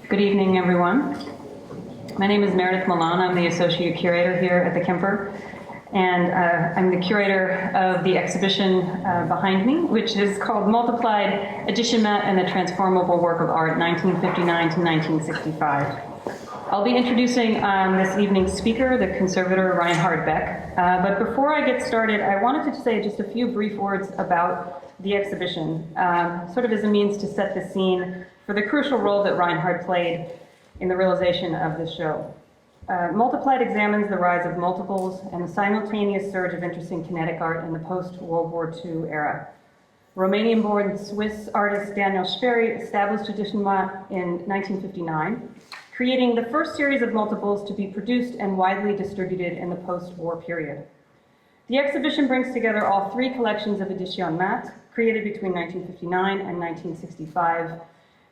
Good evening, everyone. My name is Meredith Milan. I'm the Associate Curator here at the Kemper, and I'm the curator of the exhibition behind me, which is called Multiplied Edition Mat and the Transformable Work of Art, 1959 to 1965. I'll be introducing this evening's speaker, the conservator Reinhard Bek. But before I get started, I wanted to say just a few brief words about the exhibition, sort of as a means to set the scene for the crucial role that Reinhard played in the realization of this show. Multiplied examines the rise of multiples and the simultaneous surge of interest in kinetic art in the post-World War II era. Romanian-born Swiss artist Daniel Sperry established Edition Mat in 1959, creating the first series of multiples to be produced and widely distributed in the post-war period. The exhibition brings together all three collections of Edition Mat, created between 1959 and 1965,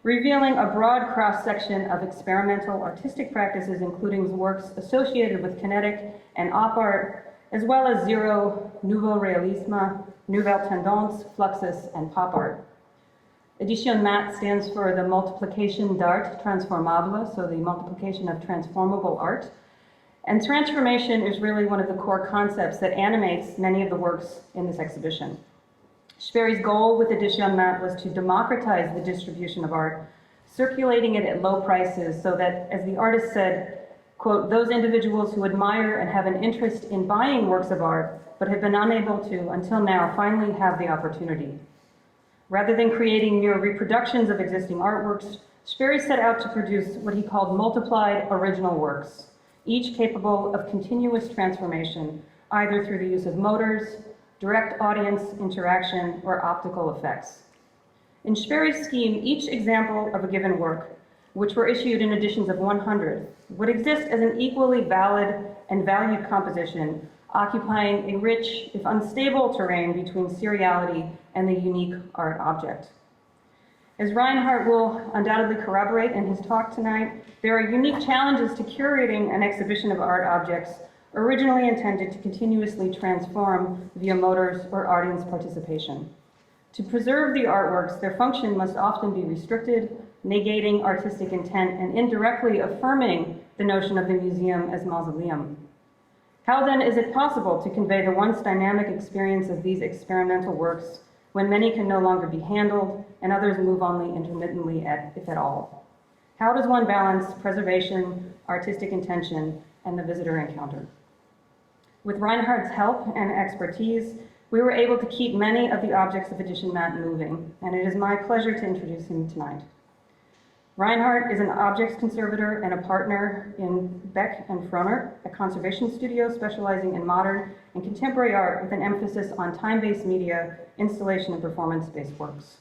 revealing a broad cross-section of experimental artistic practices, including works associated with kinetic and op art, as well as Zero, Nouveau Realisme, Nouvelle Tendance, Fluxus, and pop art. Edition Mat stands for the multiplication d'art transformable, so the multiplication of transformable art. And transformation is really one of the core concepts that animates many of the works in this exhibition. Sperry's goal with Edition Mat was to democratize the distribution of art, circulating it at low prices so that, as the artist said, quote, those individuals who admire and have an interest in buying works of art but have been unable to, until now, finally have the opportunity. Rather than creating mere reproductions of existing artworks, Sperry set out to produce what he called multiplied original works, each capable of continuous transformation, either through the use of motors, direct audience interaction, or optical effects. In Sperry's scheme, each example of a given work, which were issued in editions of 100, would exist as an equally valid and valued composition, occupying a rich, if unstable, terrain between seriality and the unique art object. As Reinhard will undoubtedly corroborate in his talk tonight, there are unique challenges to curating an exhibition of art objects originally intended to continuously transform via motors or audience participation. To preserve the artworks, their function must often be restricted, negating artistic intent and indirectly affirming the notion of the museum as mausoleum. How then is it possible to convey the once dynamic experience of these experimental works when many can no longer be handled and others move only intermittently, if at all? How does one balance preservation, artistic intention, and the visitor encounter? With Reinhard's help and expertise, we were able to keep many of the objects of Edition Mat moving, and it is my pleasure to introduce him tonight. Reinhard is an objects conservator and a partner in Bek Frohnert, a conservation studio specializing in modern and contemporary art with an emphasis on time-based media, installation, and performance-based works.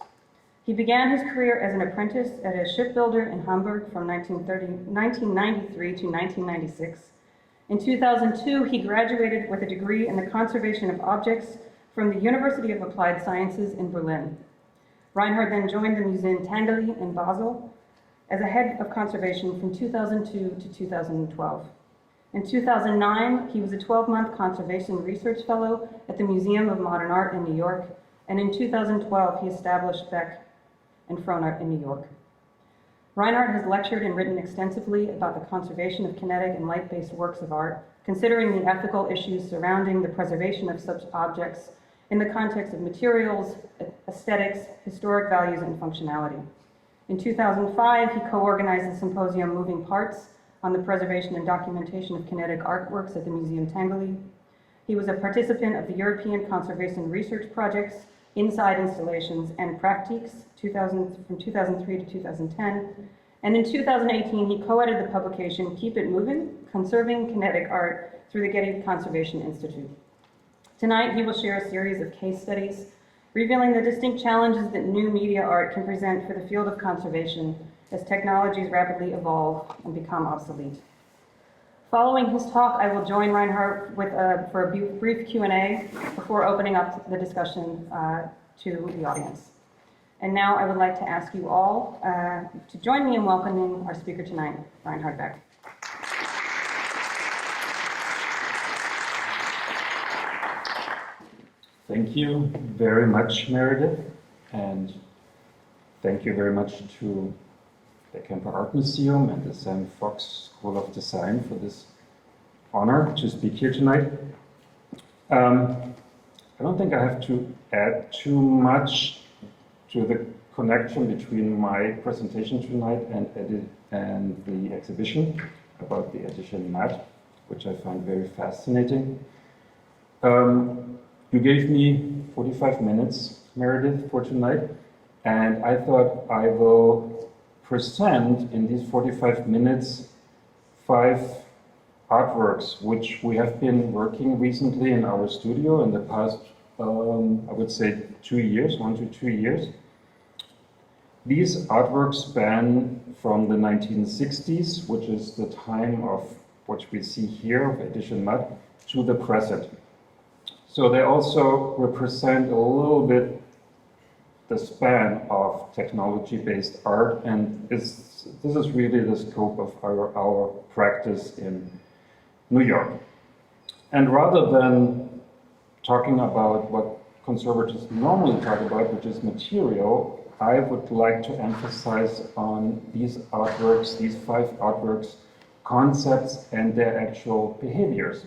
He began his career as an apprentice at a shipbuilder in Hamburg from 1993 to 1996. In 2002, he graduated with a degree in the conservation of objects from the University of Applied Sciences in Berlin. Reinhard then joined the Museum Tanggeli in Basel as a head of conservation from 2002 to 2012. In 2009, he was a 12-month conservation research fellow at the Museum of Modern Art in New York, and in 2012, he established Bek Frohnert in New York. Reinhard has lectured and written extensively about the conservation of kinetic and light-based works of art, considering the ethical issues surrounding the preservation of such objects in the context of materials, aesthetics, historic values, and functionality. In 2005, he co-organized the symposium Moving Parts on the preservation and documentation of kinetic artworks at the Museum Tanggeli. He was a participant of the European Conservation Research Project's Inside Installations and Practiques from 2003 to 2010. And in 2018, he co-edited the publication Keep It Moving, Conserving Kinetic Art through the Getty Conservation Institute. Tonight, he will share a series of case studies revealing the distinct challenges that new media art can present for the field of conservation as technologies rapidly evolve and become obsolete. Following his talk, I will join Reinhard for a brief Q&A before opening up the discussion to the audience. And now I would like to ask you all to join me in welcoming our speaker tonight, Reinhard Bek. Thank you very much, Meredith, and thank you very much to the Kemper Art Museum and the Sam Fox School of Design for this honor to speak here tonight. I don't think I have to add too much to the connection between my presentation tonight and the exhibition about the edition mat, which I find very fascinating. You gave me 45 minutes, Meredith, for tonight, and I thought I will present in these 45 minutes 5 artworks which we have been working recently in our studio in the past, I would say 2 years, 1 to 2 years. These artworks span from the 1960s, which is the time of what we see here, of edition mat, to the present. So they also represent a little bit the span of technology-based art, and this is really the scope of our practice in New York. And rather than talking about what conservators normally talk about, which is material, I would like to emphasize on these artworks, these 5 artworks, concepts and their actual behaviors.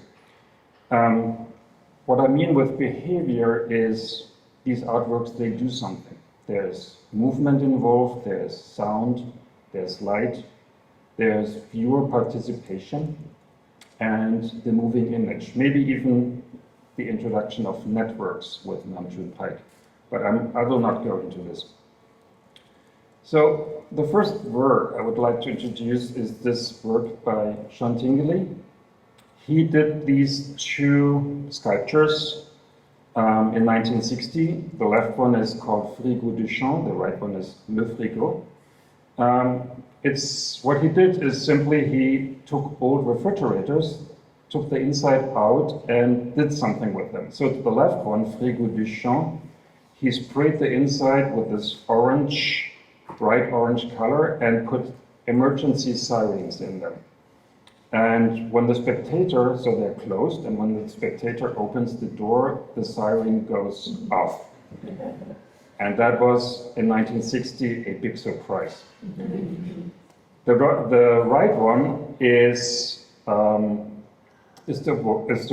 What I mean with behavior is these artworks, they do something. There's movement involved, there's sound, there's light, there's viewer participation, and the moving image, maybe even the introduction of networks with Nam June Paik. But I will not go into this. So the first work I would like to introduce is this work by Sean Tingley. He did these 2 sculptures in 1960. The left one is called Frigo du Champ, the right one is Le Frigo. What he did is simply he took old refrigerators, took the inside out and did something with them. So to the left one, Frigo du Champ, he sprayed the inside with this orange, bright orange color and put emergency sirens in them. And when the spectator, so they're closed, and when the spectator opens the door, the siren goes off. And that was, in 1960, a big surprise. The right one is the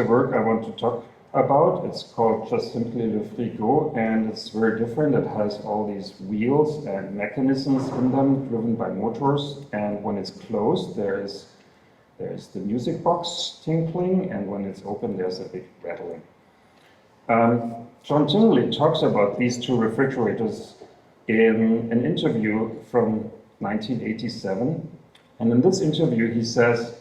work I want to talk about. It's called just simply Le Frigo, and it's very different. It has all these wheels and mechanisms in them, driven by motors, and when it's closed, there's the music box tinkling, and when it's open, there's a big rattling. John Tingley talks about these 2 refrigerators in an interview from 1987, and in this interview he says,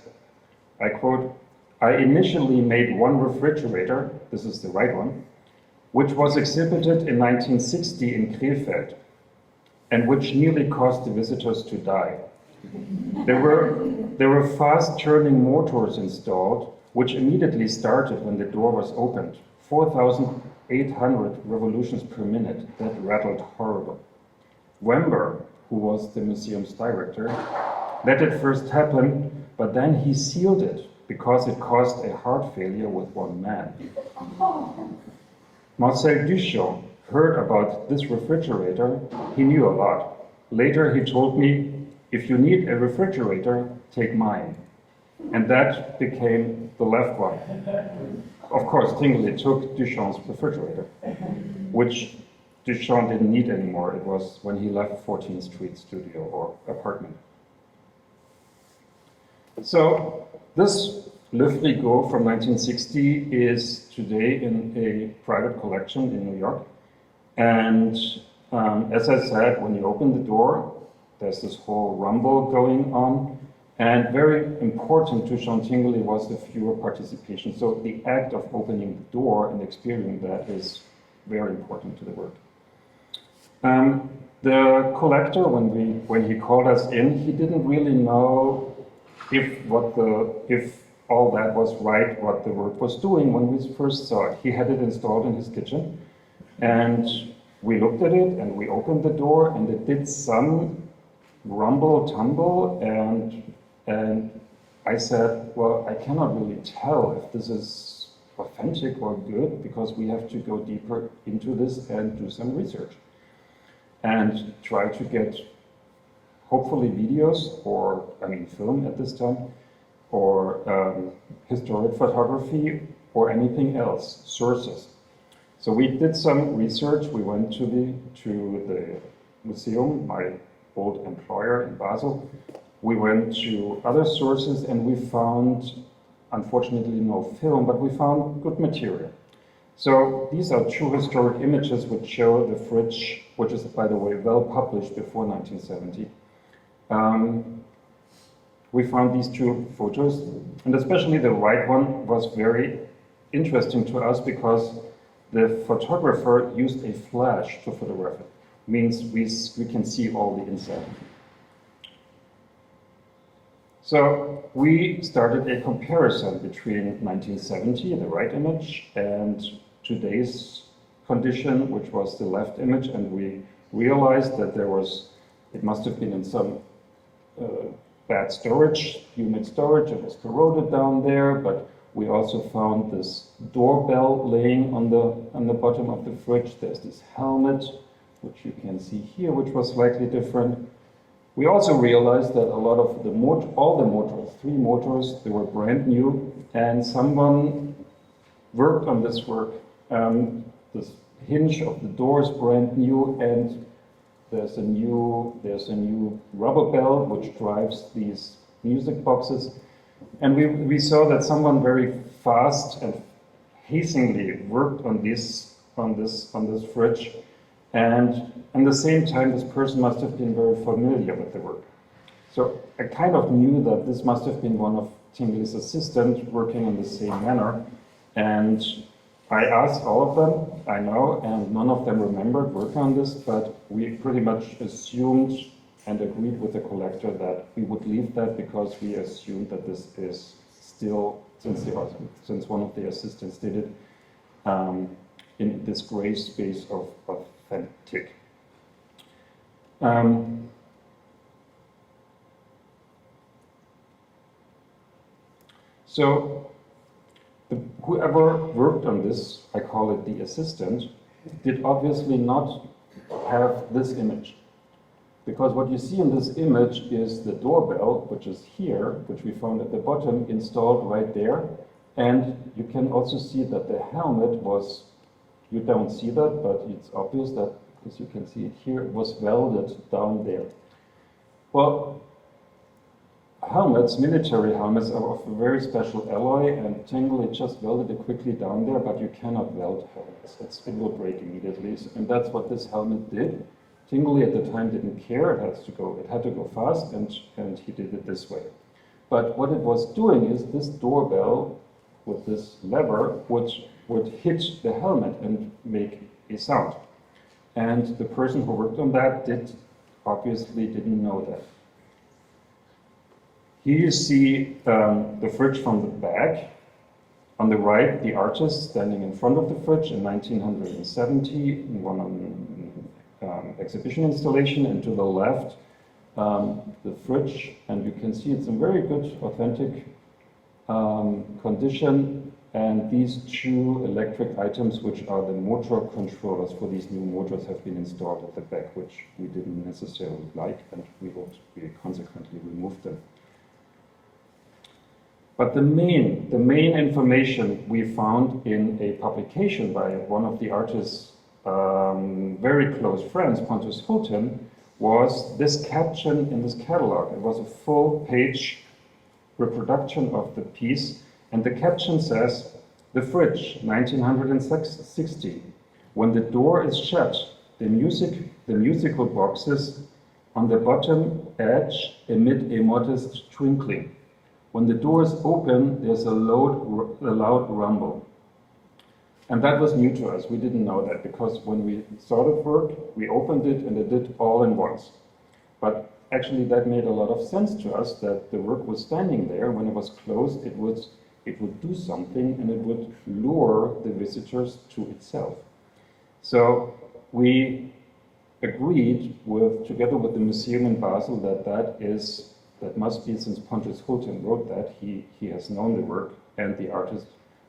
I quote, "I initially made one refrigerator," this is the right one, "which was exhibited in 1960 in Krefeld, and which nearly caused the visitors to die. There were fast-turning motors installed, which immediately started when the door was opened. 4,800 revolutions per minute. That rattled horrible. Wember, who was the museum's director, let it first happen, but then he sealed it because it caused a heart failure with one man. Marcel Duchamp heard about this refrigerator. He knew a lot. Later he told me, if you need a refrigerator, take mine. And that became the left one. Of course, Tingley took Duchamp's refrigerator, which Duchamp didn't need anymore. It was when he left 14th Street studio or apartment. So this Le Frigo from 1960 is today in a private collection in New York. And as I said, when you open the door, there's this whole rumble going on. And very important to Sean Tingley was the viewer participation. So the act of opening the door and experiencing that is very important to the work. The collector, when he called us in, he didn't really know if all that was right, what the work was doing when we first saw it. He had it installed in his kitchen, and we looked at it and we opened the door, and it did some rumble, tumble, and I said, well, I cannot really tell if this is authentic or good, because we have to go deeper into this and do some research and try to get hopefully videos, or I mean film at this time, or historic photography, or anything else, sources. So we did some research. We went to the museum, my old employer in Basel. We went to other sources, and we found, unfortunately, no film, but we found good material. So these are two historic images which show the fridge, which is, by the way, well published before 1970. We found these two photos, and especially the right one was very interesting to us because the photographer used a flash to photograph it. Means we can see all the inside. So we started a comparison between 1970, the right image, and today's condition, which was the left image, and we realized that it must have been in some bad storage, humid storage. It was corroded down there, but we also found this doorbell laying on the bottom of the fridge. There's this helmet, which you can see here, which was slightly different. We also realized that a lot of all the motors, 3 motors, they were brand new, and someone worked on this work. This hinge of the door is brand new, and there's a new rubber bell which drives these music boxes. And we saw that someone very fast and hastily worked on this fridge, and at the same time this person must have been very familiar with the work. So I kind of knew that this must have been one of Tingley's assistants working in the same manner, and I asked all of them, I know, and none of them remembered working on this, but we pretty much assumed and agreed with the collector that we would leave that because we assumed that this is still, since one of the assistants did it, in this gray space of authentic. Whoever worked on this, I call it the assistant, did obviously not have this image. Because what you see in this image is the doorbell, which is here, which we found at the bottom, installed right there. And you can also see that the helmet was, you don't see that, but it's obvious that, as you can see it here, it was welded down there. Well, helmets, military helmets, are of a very special alloy, and Tingley just welded it quickly down there, but you cannot weld helmets. It will break immediately, and that's what this helmet did. Tingley at the time didn't care, it had to go fast, and he did it this way. But what it was doing is this doorbell with this lever would hit the helmet and make a sound. And the person who worked on that obviously didn't know that. Here you see the fridge from the back. On the right, the artist standing in front of the fridge in 1970 in one exhibition installation, and to the left, the fridge, and you can see it's in very good, authentic condition, and these 2 electric items, which are the motor controllers for these new motors, have been installed at the back, which we didn't necessarily like, and we consequently removed them. But the main information we found in a publication by one of the artist's very close friends, Pontus Hulten, was this caption in this catalog. It was a full-page reproduction of the piece, and the caption says, "The fridge, 1960. When the door is shut, the musical boxes on the bottom edge emit a modest twinkling. When the door is open, there's a loud rumble." And that was new to us. We didn't know that, because when we started work, we opened it and it did all in once. But actually that made a lot of sense to us, that the work was standing there. When it was closed, it would do something, and it would lure the visitors to itself. So we agreed together with the museum in Basel that must be, since Pontus Hulten wrote that, he has known the work and the artist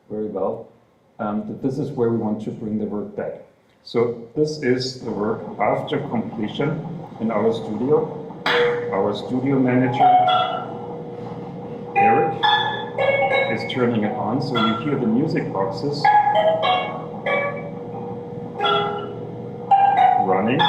very well, that this is where we want to bring the work back. So this is the work after completion in our studio. Our studio manager, Eric, is turning it on, so you hear the music boxes running.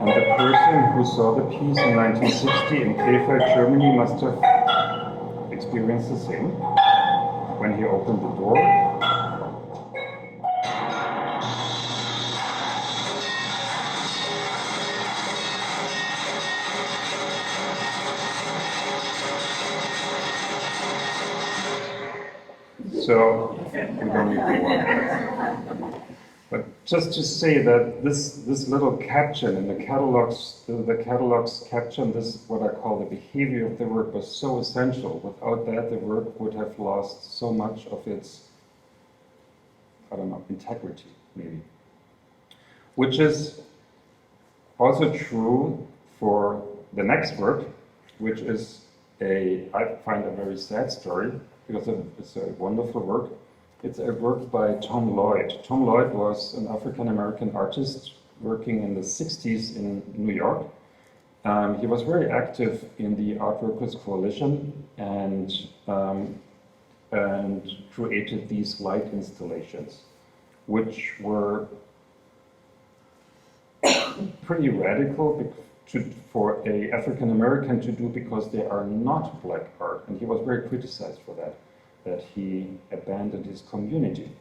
And the person who saw the piece in 1960 in Krefeld, Germany must have experienced the same when he opened the door. So we don't need to worry. But just to say that this little caption in the catalog's caption, this what I call the behavior of the work, was so essential. Without that, the work would have lost so much of its, I don't know, integrity, maybe. Which is also true for the next work, which is I find a very sad story, because it's a wonderful work. It's a work by Tom Lloyd. Tom Lloyd was an African-American artist working in the 60s in New York. He was very active in the Art Workers Coalition and created these light installations, which were pretty radical for an African-American to do, because they are not black art. And he was very criticized for that he abandoned his community.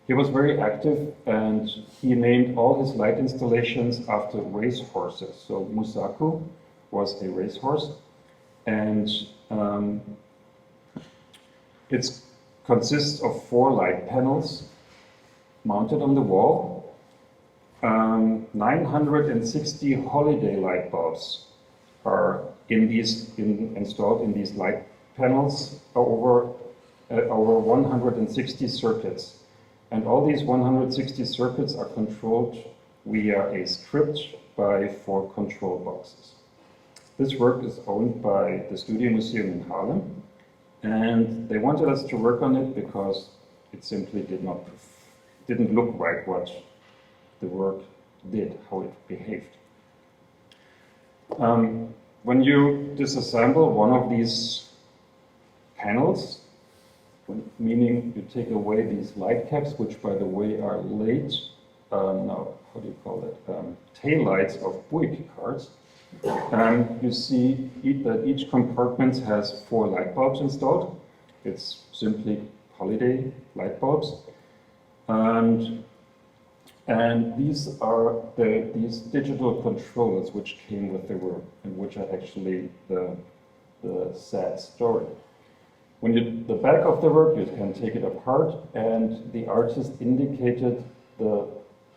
He was very active, and he named all his light installations after race horses. So Musaku was a racehorse, and it consists of 4 light panels mounted on the wall. 960 holiday light bulbs are installed in these light panels over 160 circuits. And all these 160 circuits are controlled via a script by 4 control boxes. This work is owned by the Studio Museum in Harlem, and they wanted us to work on it because it simply didn't look like what the work did, how it behaved. When you disassemble one of these panels, meaning you take away these light caps, which by the way are tail lights of Buick cars, you see that each compartment has 4 light bulbs installed. It's simply holiday light bulbs. And these are these digital controllers which came with the work, and which are actually the sad story. The back of the work, you can take it apart, and the artist indicated the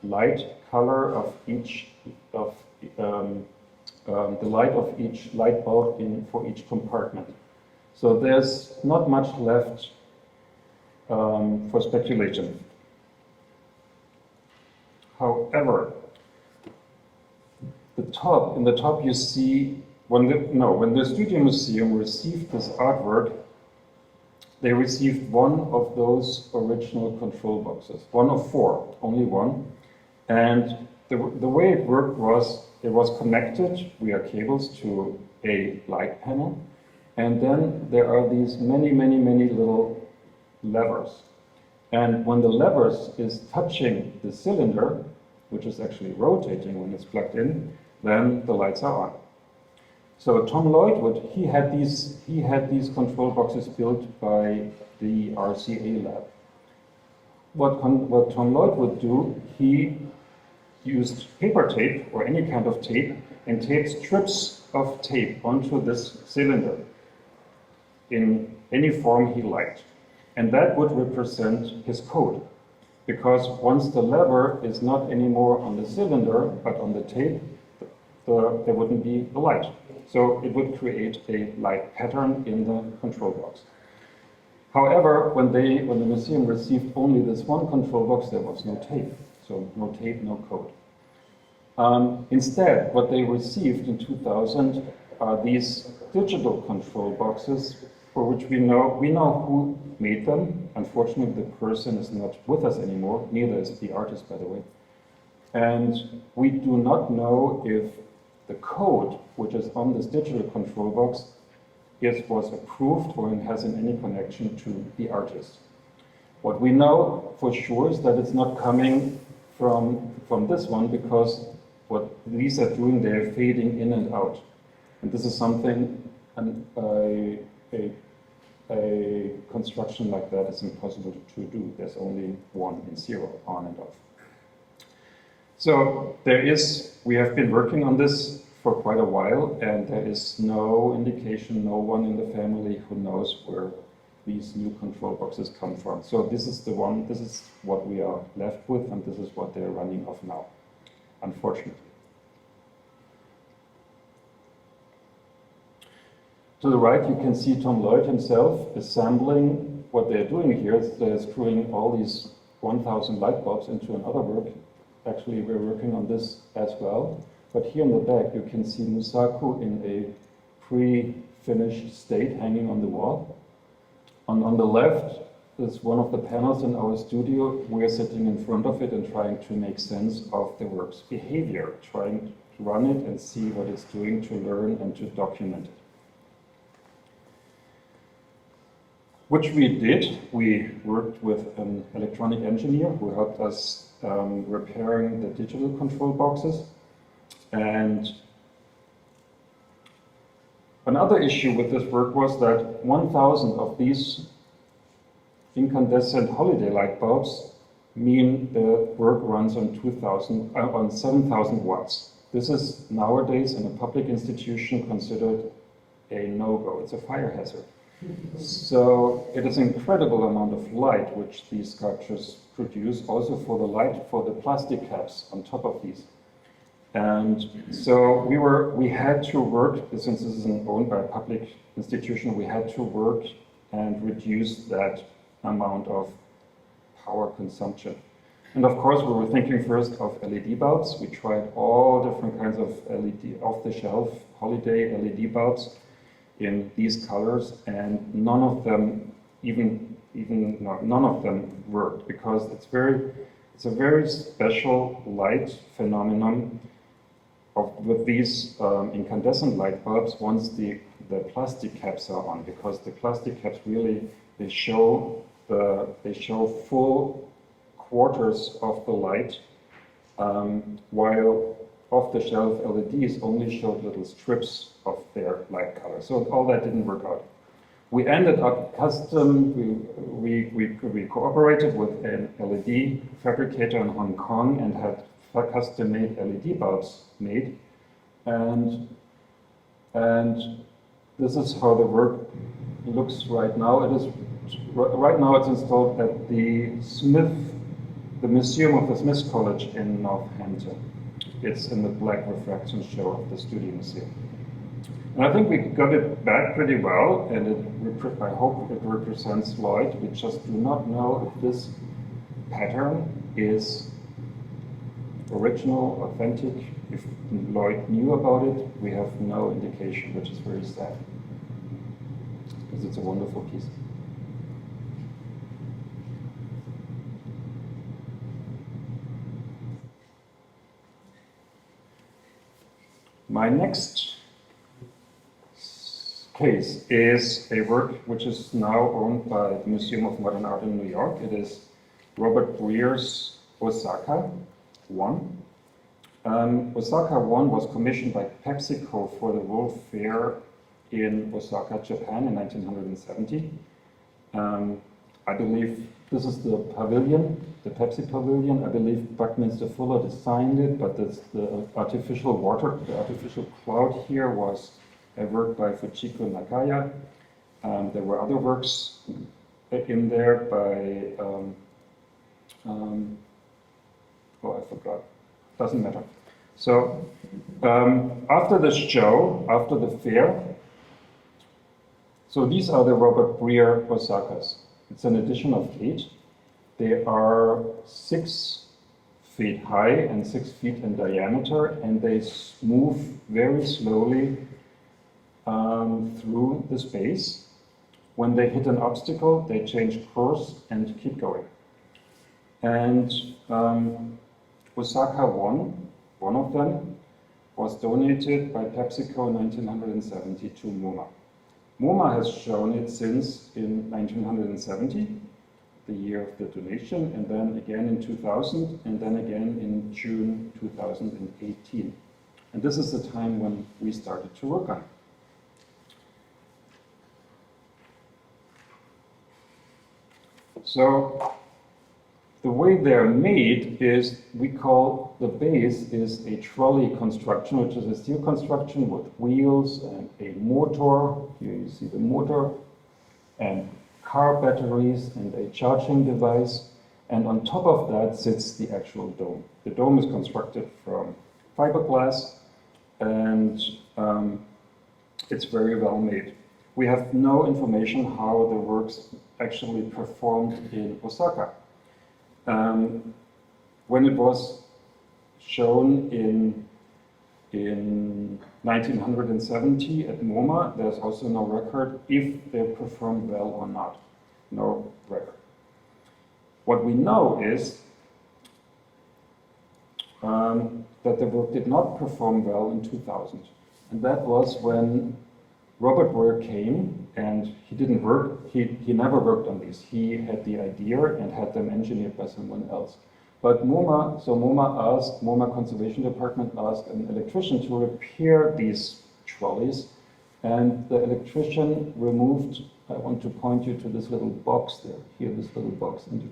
light color of each the light of each light bulb for each compartment. So there's not much left for speculation. However, in the top you see when the Studio Museum received this artwork, they received one of those original control boxes, one of 4, only one. And the way it worked was, it was connected via cables to a light panel. And then there are these many little levers. And when the levers is touching the cylinder, which is actually rotating when it's plugged in, then the lights are on. So Tom Lloyd, he had these control boxes built by the RCA lab. What Tom Lloyd would do, he used paper tape or any kind of tape and taped strips of tape onto this cylinder in any form he liked. And that would represent his code. Because once the lever is not anymore on the cylinder, but on the tape, there wouldn't be a light. So it would create a light pattern in the control box. However, when the museum received only this one control box, there was no tape. So no tape, no code. Instead, what they received in 2000 are these digital control boxes for which we know who made them. Unfortunately, the person is not with us anymore, neither is the artist, by the way. And we do not know if the code which is on this digital control box was approved or has any connection to the artist. What we know for sure is that it's not coming from this one, because what these are doing, they're fading in and out. And this is something, a construction like that is impossible to do. There's only 1 and 0, on and off. So we have been working on this for quite a while, and there is no indication, no one in the family who knows where these new control boxes come from. So this is what we are left with, and this is what they're running off now, unfortunately. To the right, you can see Tom Lloyd himself assembling. What they're doing here is they're screwing all these 1,000 light bulbs into another work. Actually, we're working on this as well. But here in the back, you can see Musaku in a pre-finished state hanging on the wall. On the left is one of the panels in our studio. We're sitting in front of it and trying to make sense of the work's behavior, trying to run it and see what it's doing, to learn and to document it. Which we did. We worked with an electronic engineer who helped us repairing the digital control boxes. And another issue with this work was that 1,000 of these incandescent holiday light bulbs mean the work runs on 7,000 watts. This is nowadays in a public institution considered a no-go. It's a fire hazard. So it is an incredible amount of light which these sculptures produce, also for the plastic caps on top of these. And so we had to work, since this is owned by a public institution, we had to work and reduce that amount of power consumption. And of course, we were thinking first of LED bulbs. We tried all different kinds of LED, off-the-shelf holiday LED bulbs in these colors, and none of them worked, because it's a very special light phenomenon with these incandescent light bulbs once the plastic caps are on, because the plastic caps really they show full quarters of the light, while off-the-shelf LEDs only showed little strips of their light color. So all that didn't work out. We ended up we cooperated with an LED fabricator in Hong Kong and had custom-made LED bulbs made. And this is how the work looks right now. Right now it's installed at the Museum of the Smith College in Northampton. It's in the black refraction show of the Studio Museum. And I think we got it back pretty well, and I hope it represents Lloyd. We just do not know if this pattern is original, authentic. If Lloyd knew about it, we have no indication, which is very sad, because it's a wonderful piece. My next case is a work which is now owned by the Museum of Modern Art in New York. It is Robert Breer's Osaka 1. Osaka 1 was commissioned by PepsiCo for the World Fair in Osaka, Japan in 1970. I believe this is the pavilion, the Pepsi pavilion. I believe Buckminster Fuller designed it, but the artificial water, the artificial cloud here was a work by Fujiko Nakaya. There were other works in there by, I forgot, doesn't matter. So after the show, after the fair, so these are the Robert Breer Osakas. It's an edition of 8. There are 6 feet high and 6 feet in diameter, and they move very slowly through the space. When they hit an obstacle, they change course and keep going. And Osaka 1, one of them, was donated by PepsiCo in 1970 to MoMA. MoMA has shown it since in 1970, the year of the donation, and then again in 2000, and then again in June 2018. And this is the time when we started to work on it. So the way they're made is, we call the base is a trolley construction, which is a steel construction with wheels and a motor. Here you see the motor, and car batteries and a charging device. And on top of that sits the actual dome. The dome is constructed from fiberglass, and it's very well made. We have no information how the works actually performed in Osaka. When it was shown in 1970 at MoMA, there's also no record if they performed well or not. No record. What we know is that the work did not perform well in 2000. And that was when Robert Boyer came, and he didn't work, he never worked on these. He had the idea and had them engineered by someone else. But MoMA Conservation Department asked an electrician to repair these trolleys, and the electrician removed, I want to point you to this little box there, here, this little box. And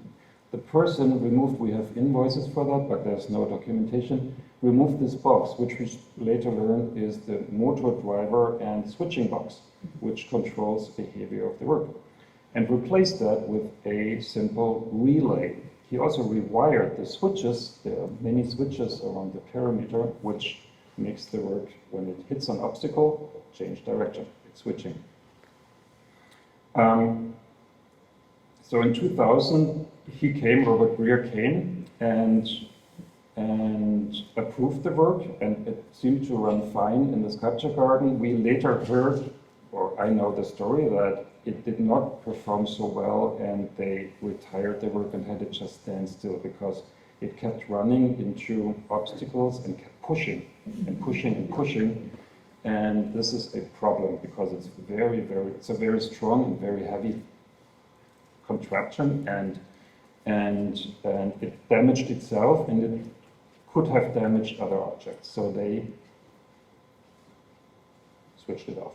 the person removed, we have invoices for that, but there's no documentation, removed this box, which we later learned is the motor driver and switching box, which controls behavior of the work, and replaced that with a simple relay. He also rewired the switches. There are many switches around the perimeter, which makes the work, when it hits an obstacle, change direction. It's switching. So in 2000, Robert Greer came and approved the work, and it seemed to run fine in the sculpture garden. We later heard, or I know the story, that it did not perform so well, and they retired the work and had it just stand still because it kept running into obstacles and kept pushing and pushing and pushing. And this is a problem because it's it's a very strong and very heavy contraption, and it damaged itself, and it could have damaged other objects. So they switched it off.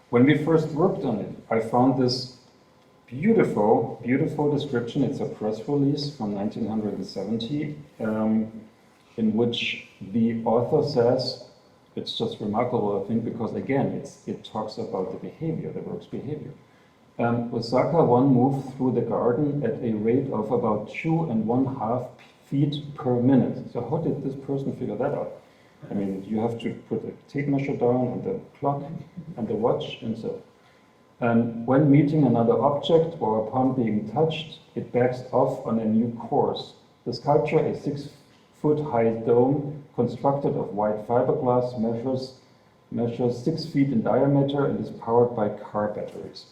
When we first worked on it, I found this beautiful, beautiful description. It's a press release from 1970, in which the author says, it's just remarkable, I think, because again, it talks about the behavior, the work's behavior. Osaka 1 moved through the garden at a rate of about 2.5 feet per minute. So how did this person figure that out? I mean, you have to put a tape measure down and the clock and the watch and so. And when meeting another object or upon being touched, it backs off on a new course. The sculpture, a 6-foot-high dome constructed of white fiberglass, measures 6 feet in diameter and is powered by car batteries.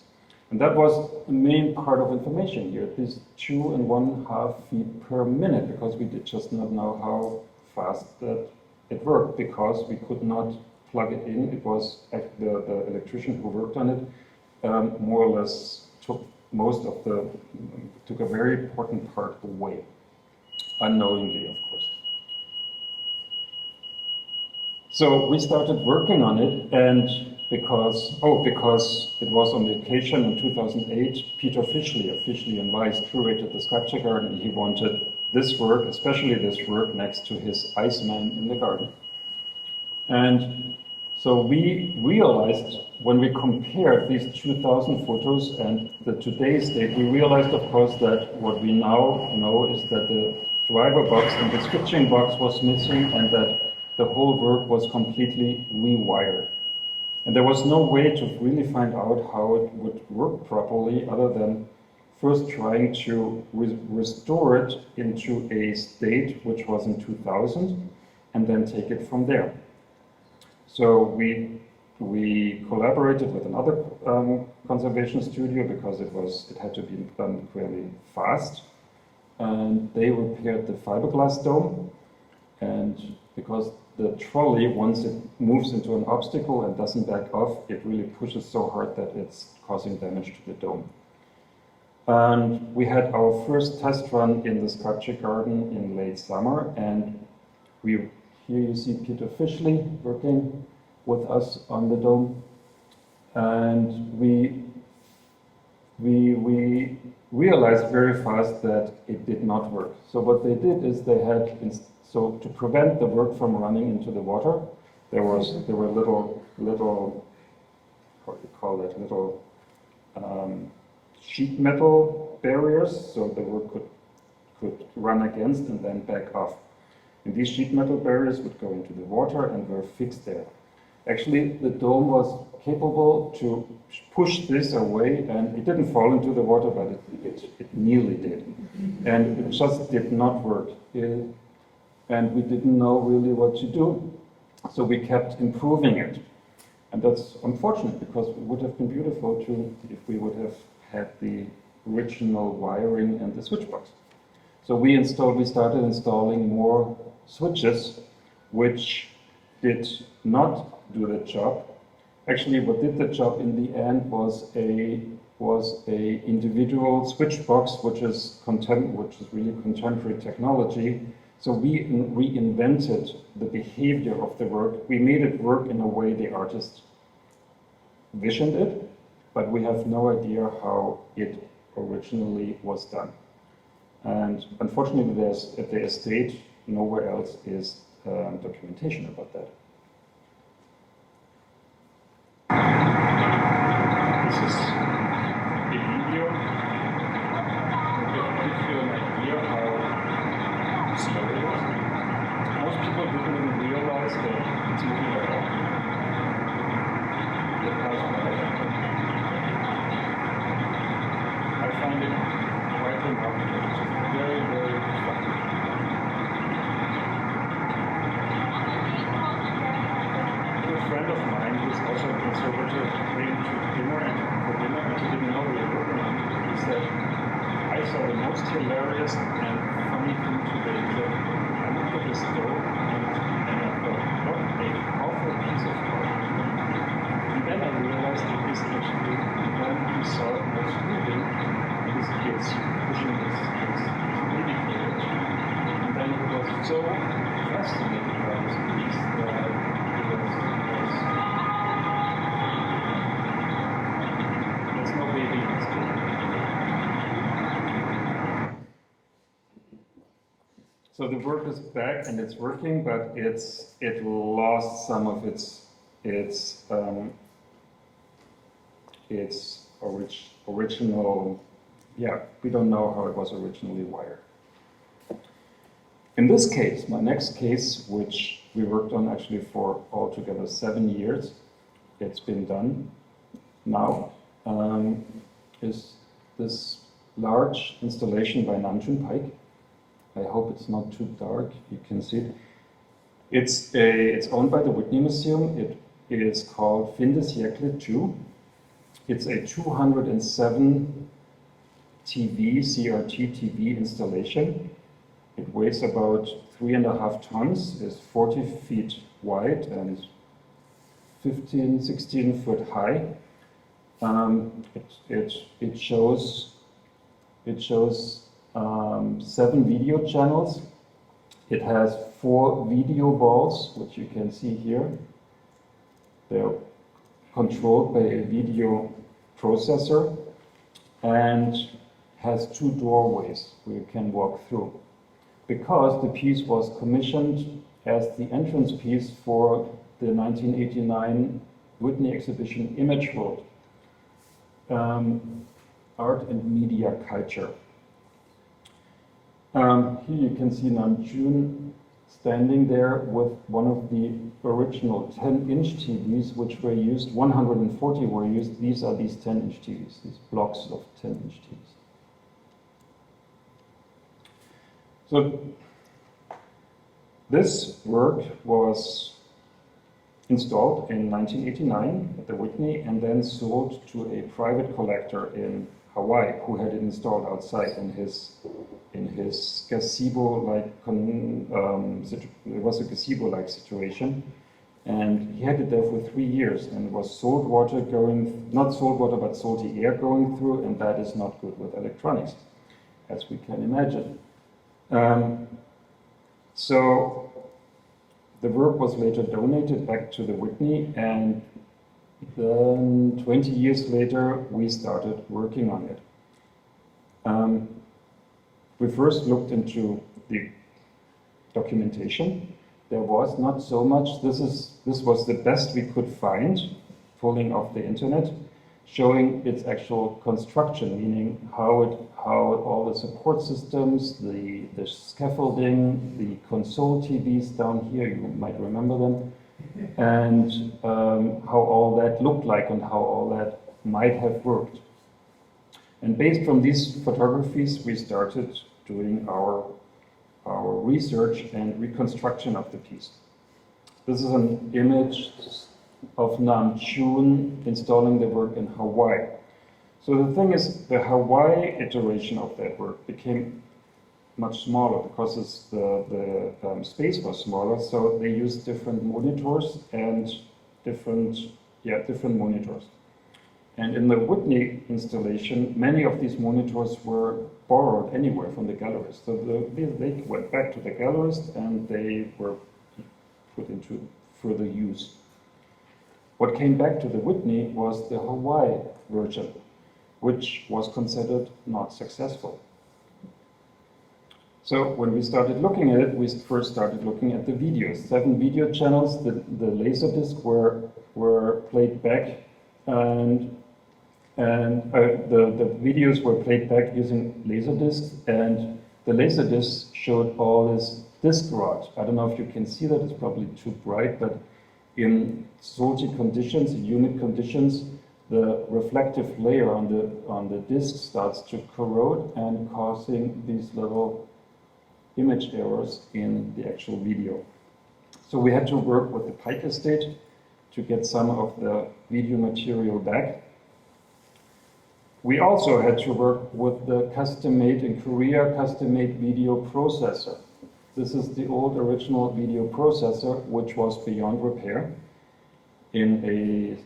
And that was the main part of information here, this 2.5 feet per minute, because we did just not know how fast that it worked, because we could not plug it in. It was the electrician who worked on it more or less took a very important part away, unknowingly, of course. So we started working on it, and because it was on the occasion in 2008, Peter Fischli of Fischli and Weiss curated the sculpture garden. He wanted this work, especially this work, next to his Iceman in the garden. And so we realized, when we compared these 2000 photos and the today's date, we realized, of course, that what we now know is that the driver box and the switching box was missing, and that the whole work was completely rewired. And there was no way to really find out how it would work properly, other than first trying to restore it into a state which was in 2000 and then take it from there. So we collaborated with another conservation studio because it had to be done fairly fast, and they repaired the fiberglass dome. And because the trolley, once it moves into an obstacle and doesn't back off, it really pushes so hard that it's causing damage to the dome. And we had our first test run in the sculpture garden in late summer, and here you see Peter Fischli working with us on the dome, and we realized very fast that it did not work. So what they did is they had, so to prevent the work from running into the water, there were little how do you call that, little sheet metal barriers, so the work could run against and then back off. And these sheet metal barriers would go into the water and were fixed there. Actually, the dome was capable to push this away, and it didn't fall into the water, but it nearly did. And it just did not work. And we didn't know really what to do, so we kept improving it. And that's unfortunate, because it would have been beautiful if we would have had the original wiring and the switch box. So we started installing more switches, which did not do the job. Actually, what did the job in the end was a individual switch box, which is really contemporary technology. So we reinvented the behavior of the work. We made it work in a way the artist visioned it, but we have no idea how it originally was done. And unfortunately, at the estate, nowhere else is documentation about that. This is a video that gives you an idea how slow it is. Most people didn't even realize that it's moving at all. I find it quite remarkable. It's very, very fun. A friend of mine who is also a conservator came to dinner and he didn't know we were working on it. He said, I saw the most hilarious and funny thing today. He said, I looked at the stove and I thought, what a awful piece of art. And then I realized it is actually, when he saw it was moving, his kids pushing this indicator. And then he was so fascinated by this piece that there's no baby in this game. So the work is back and it's working, but it lost some of its original. Yeah, we don't know how it was originally wired. In this case, my next case, which we worked on actually for altogether 7 years, it's been done now, is this large installation by Nanjun Pike. I hope it's not too dark, you can see it. It's owned by the Whitney Museum. It is called Fin de Siècle 2. It's a 207 CRT TV installation. It weighs about 3.5 tons, is 40 feet wide and 16 foot high. It shows 7 video channels. It has 4 video balls, which you can see here. They're controlled by a video processor and has 2 doorways where you can walk through. Because the piece was commissioned as the entrance piece for the 1989 Whitney exhibition Immaterial, Art and Media Culture. Here you can see Nanjun standing there with one of the original 10-inch TVs, which were used, 140 were used. These are these 10-inch TVs, these blocks of 10-inch TVs. So this work was installed in 1989 at the Whitney and then sold to a private collector in Hawaii who had it installed outside in his gazebo-like, it was a gazebo-like situation. And he had it there for 3 years, and it was salt water going, not salt water, but salty air going through, and that is not good with electronics, as we can imagine. So the work was later donated back to the Whitney, and then 20 years later, we started working on it. We first looked into the documentation. There was not so much. This was the best we could find, pulling off the internet, showing its actual construction, meaning how all the support systems, the scaffolding, the console TVs down here, you might remember them, and how all that looked like and how all that might have worked. And based from these photographies, we started doing our research and reconstruction of the piece. This is an image of Nam Chun installing the work in Hawaii. So the thing is, the Hawaii iteration of that work became much smaller because the space was smaller, so they used different monitors and different monitors. And in the Whitney installation, many of these monitors were borrowed anywhere from the gallerist. So they went back to the gallerist and they were put into further use. What came back to the Whitney was the Hawaii version, which was considered not successful. So when we started looking at it, we first started looking at the videos. 7 video channels, the Laserdisc were played back, and the videos were played back using Laserdiscs, and the Laserdisc showed all this disc rot. I don't know if you can see that, it's probably too bright, but in salty conditions, in humid conditions, the reflective layer on the disc starts to corrode and causing these little image errors in the actual video. So we had to work with the Pike estate to get some of the video material back. We also had to work with the custom-made, in Korea, custom-made video processor. This is the old original video processor, which was beyond repair. We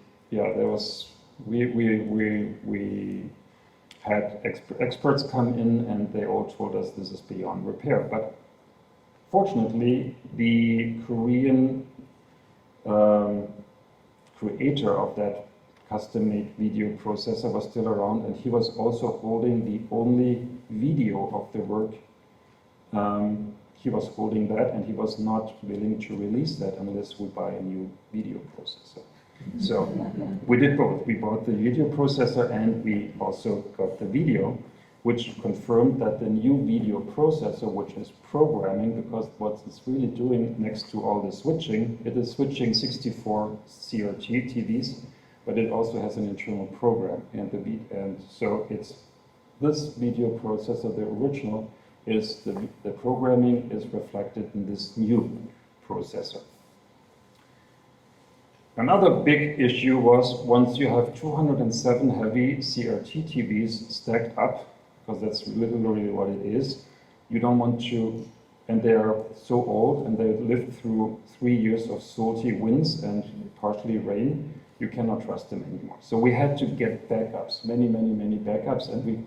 had experts come in and they all told us this is beyond repair. But fortunately, the Korean creator of that custom-made video processor was still around, and he was also holding the only video of the work. He was holding that, and he was not willing to release that unless we buy a new video processor. So we did both. We bought the video processor and we also got the video, which confirmed that the new video processor, which is programming, because what it's really doing next to all the switching, it is switching 64 CRT TVs, but it also has an internal program. And so it's this video processor, the original, is the programming is reflected in this new processor. Another big issue was once you have 207 heavy CRT TVs stacked up, because that's literally what it is, you don't want to, and they are so old and they lived through 3 years of salty winds and partially rain, you cannot trust them anymore. So we had to get backups, many backups, and we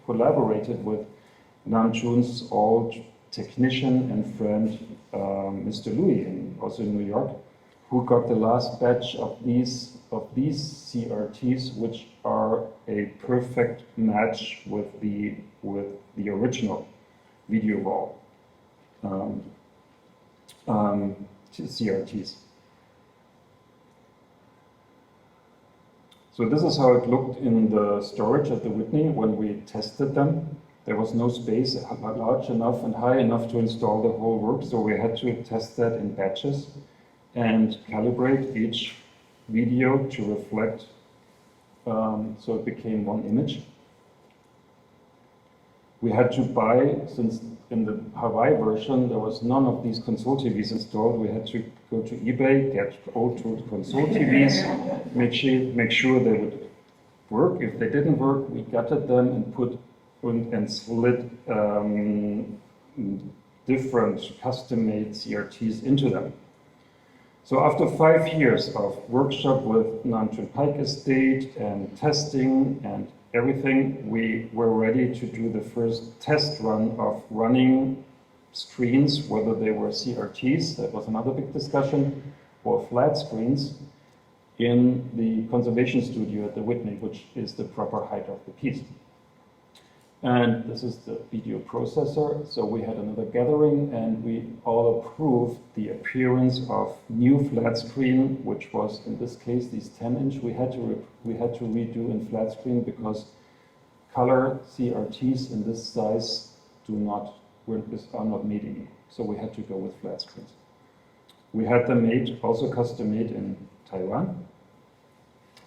collaborated with Namjoon's old technician and friend, Mr. Louis, also in New York, who got the last batch of these CRTs, which are a perfect match with the original video wall CRTs. So this is how it looked in the storage at the Whitney when we tested them. There was no space large enough and high enough to install the whole work, so we had to test that in batches and calibrate each video to reflect, so it became one image. We had to buy, since in the Hawaii version there was none of these console TVs installed, we had to go to eBay, get old console TVs, make sure they would work. If they didn't work, we gutted them and slid different custom-made CRTs into them. So after 5 years of workshop with Nanjun Pike Estate and testing and everything, we were ready to do the first test run of running screens, whether they were CRTs, that was another big discussion, or flat screens in the conservation studio at the Whitney, which is the proper height of the piece. And this is the video processor. So we had another gathering and we all approved the appearance of new flat screen, which was in this case these 10-inch. We had to redo in flat screen because color CRTs in this size are not made anymore. So we had to go with flat screens. We had them made, also custom made in Taiwan,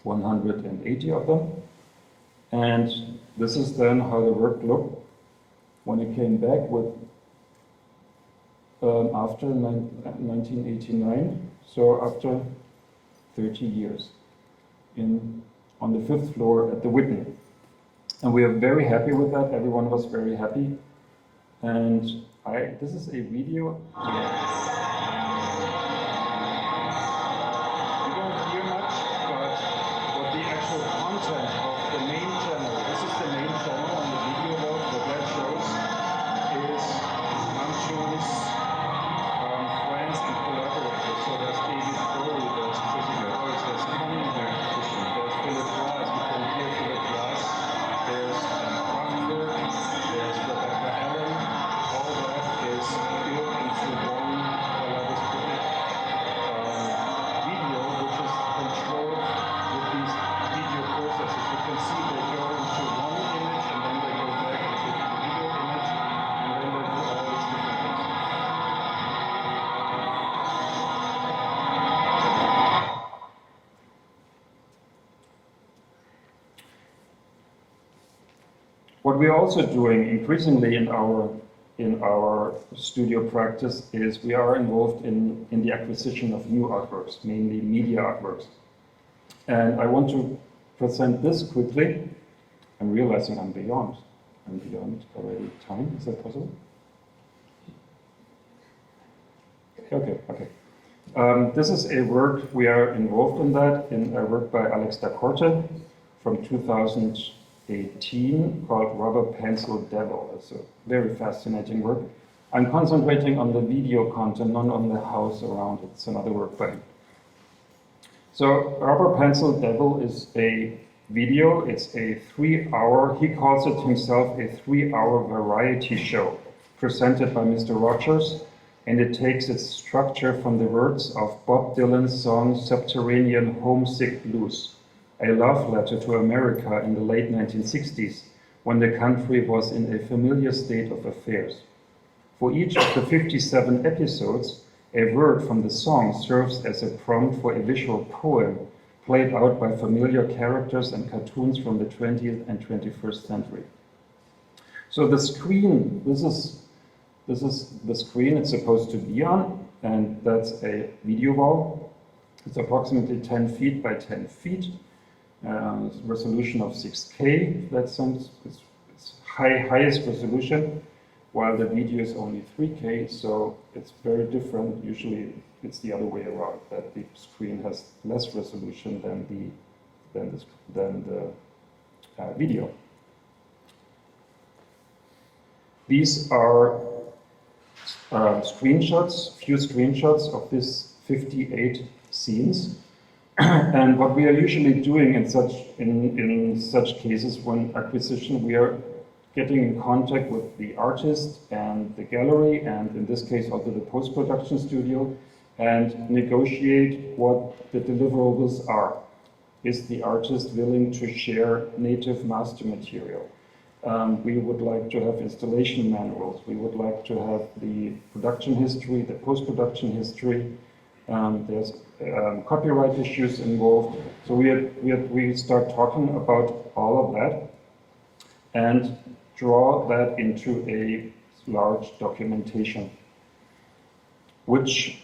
180 of them. And this is then how the work looked when it came back with after 1989, so after 30 years on the 5th floor at the Whitney. And we are very happy with that. Everyone was very happy. And this is a video. You don't hear much, but what the actual content of the main channel, this is the main channel on the video wall, what that shows is Namjoon's friends and collaborators. So there's David Bowie, there's Christopher Royce, there's Connie, there's Philip Glass, we can hear Philip Glass, there's Kraftwerk, there's Rebecca Allen. All that is built into one collaborative video, which is controlled with these video processors. You can see they go into one image and then they go back into the video image and then they do all these different things. What we are also doing increasingly in our studio practice is we are involved in the acquisition of new artworks, mainly media artworks. And I want to present this quickly. I'm realizing I'm beyond already time. Is that possible? Okay. This is a work, we are involved in that, in a work by Alex da Corte from 2018 called Rubber Pencil Devil. It's a very fascinating work. I'm concentrating on the video content, not on the house around it. It's another work by him. So Rubber Pencil Devil is a video. It's a 3-hour, he calls it himself a 3-hour variety show presented by Mr. Rogers, and it takes its structure from the words of Bob Dylan's song Subterranean Homesick Blues, a love letter to America in the late 1960s, when the country was in a familiar state of affairs. For each of the 57 episodes, a word from the song serves as a prompt for a visual poem played out by familiar characters and cartoons from the 20th and 21st century. So the screen, this is the screen it's supposed to be on, and that's a video wall. It's approximately 10 feet by 10 feet. Resolution of 6K, that's it's highest resolution, while the video is only 3K, so it's very different. Usually it's the other way around, that the screen has less resolution than the video. These are few screenshots of these 58 scenes. And what we are usually doing in such cases, when acquisition, we are getting in contact with the artist and the gallery, and in this case also the post-production studio, and negotiate what the deliverables are. Is the artist willing to share native master material? We would like to have installation manuals. We would like to have the production history, the post-production history. There's copyright issues involved. So we start talking about all of that and draw that into a large documentation, which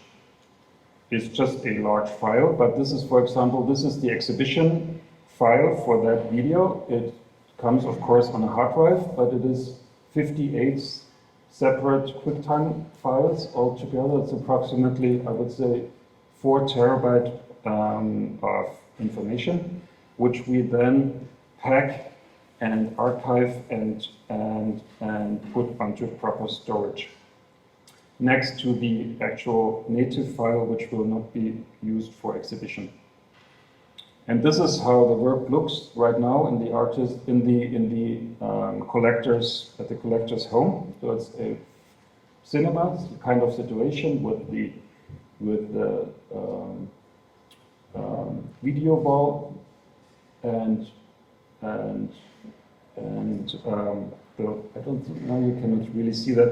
is just a large file. But this is, for example, this is the exhibition file for that video. It comes, of course, on a hard drive, but it is 58 separate QuickTime files altogether. It's approximately, I would say, 4 terabyte of information, which we then pack and archive and put onto proper storage next to the actual native file, which will not be used for exhibition. And this is how the work looks right now in the artist, in the collector's, at the collector's home. So it's a cinema kind of situation with the video ball and I don't think now you cannot really see that.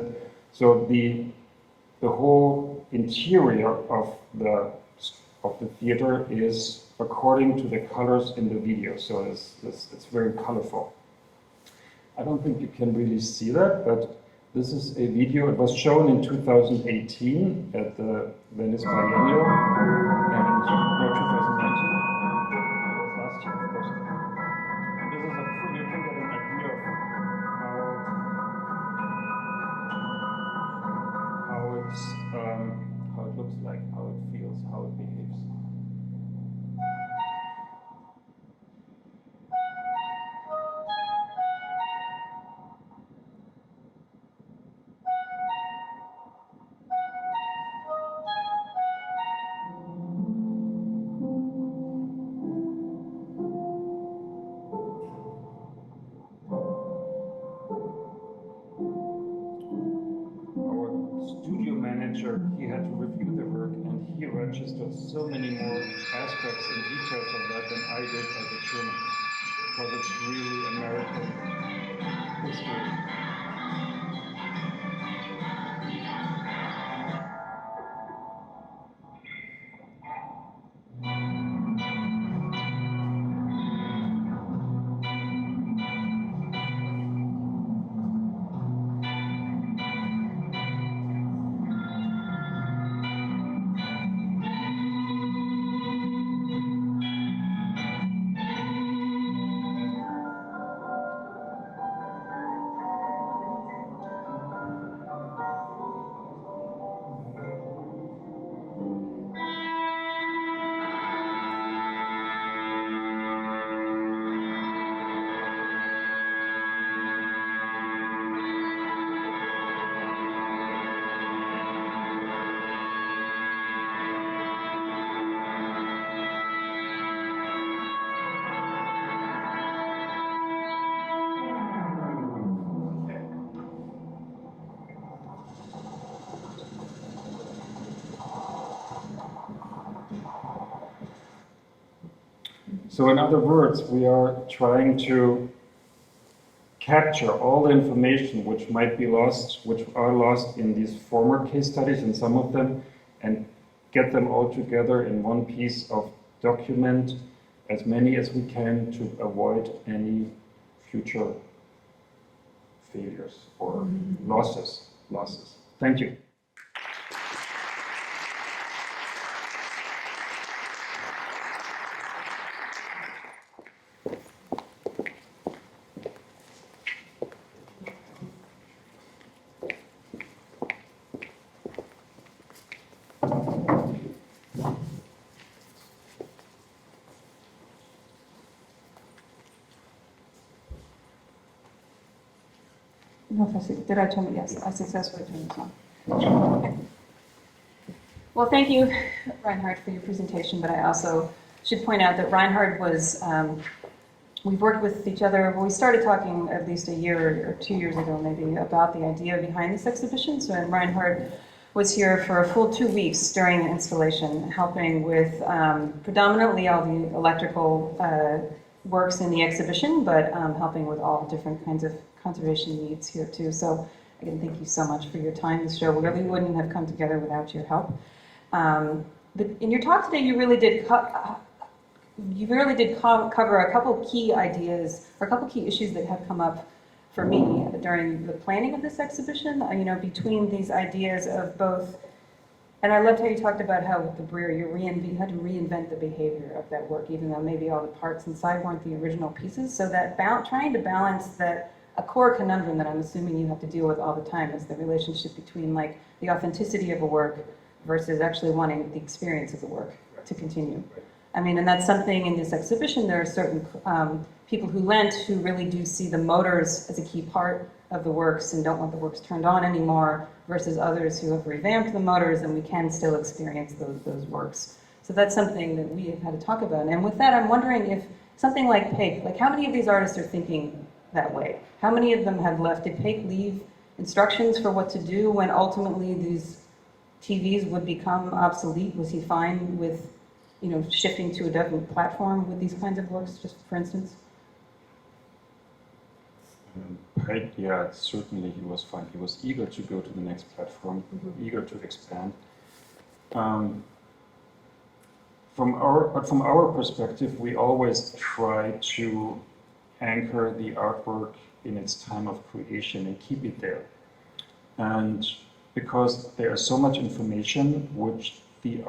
So the whole interior of the theater is according to the colors in the video. So it's very colorful. I don't think you can really see that, but this is a video. It was shown in 2018 at the Venice Biennial, and no, 2019. It was last year, of course. And this is you can get an idea of how it looks like, how it feels, how it behaves. Studio manager, he had to review the work, and he registered so many more aspects and details of that than I did as a German, because it's really American history. So in other words, we are trying to capture all the information which might be lost, which are lost in these former case studies, and some of them, and get them all together in one piece of document, as many as we can, to avoid any future failures or losses. Thank you. Did I turn it? Yes, I successfully turned this on. Okay. Well, thank you, Reinhard, for your presentation, but I also should point out that Reinhard was, we've worked with each other, we started talking at least a year or 2 years ago maybe about the idea behind this exhibition. So Reinhard was here for a full 2 weeks during the installation, helping with predominantly all the electrical works in the exhibition, but helping with all different kinds of conservation needs here too. So again, thank you so much for your time. This show really wouldn't have come together without your help. But in your talk today, you really did cover a couple key ideas or a couple key issues that have come up for me during the planning of this exhibition, between these ideas of both, and I loved how you talked about how with the Breer, you had to reinvent the behavior of that work, even though maybe all the parts inside weren't the original pieces. So that trying to balance that, a core conundrum that I'm assuming you have to deal with all the time is the relationship between like the authenticity of a work versus actually wanting the experience of the work to continue. I mean, and that's something in this exhibition, there are certain people who lent who really do see the motors as a key part of the works and don't want the works turned on anymore, versus others who have revamped the motors and we can still experience those works. So that's something that we have had to talk about. And with that, I'm wondering if something like Bek, like how many of these artists are thinking that way? How many of them have left? Did Bek leave instructions for what to do when ultimately these TVs would become obsolete? Was he fine with shifting to a different platform with these kinds of works, just for instance? Yeah, certainly he was fine. He was eager to go to the next platform, eager to expand. From our perspective, we always try to anchor the artwork in its time of creation and keep it there. And because there is so much information which the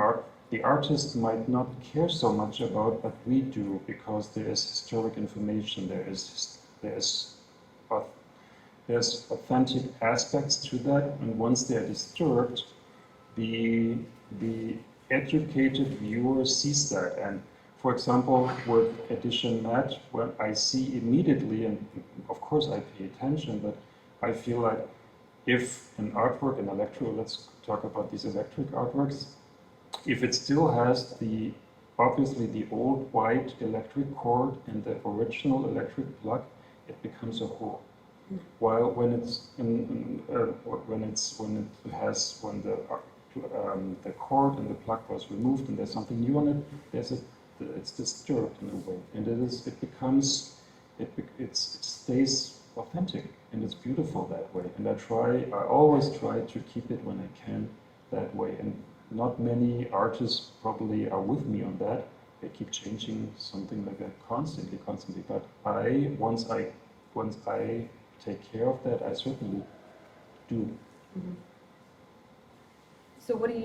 artist might not care so much about, but we do, because there is historic information, there's authentic aspects to that, and once they're disturbed, the educated viewer sees that. And for example, with Edition Matte, when I see immediately, and of course I pay attention, but I feel like if an artwork, let's talk about these electric artworks, if it still has obviously the old white electric cord and the original electric plug, it becomes a whole. While when the cord and the plug was removed and there's something new on it, it's disturbed in a way, and it stays authentic and it's beautiful that way. And I always try to keep it when I can that way. And not many artists probably are with me on that. They keep changing something like that constantly. But once I take care of that, I certainly do. Mm-hmm. So what do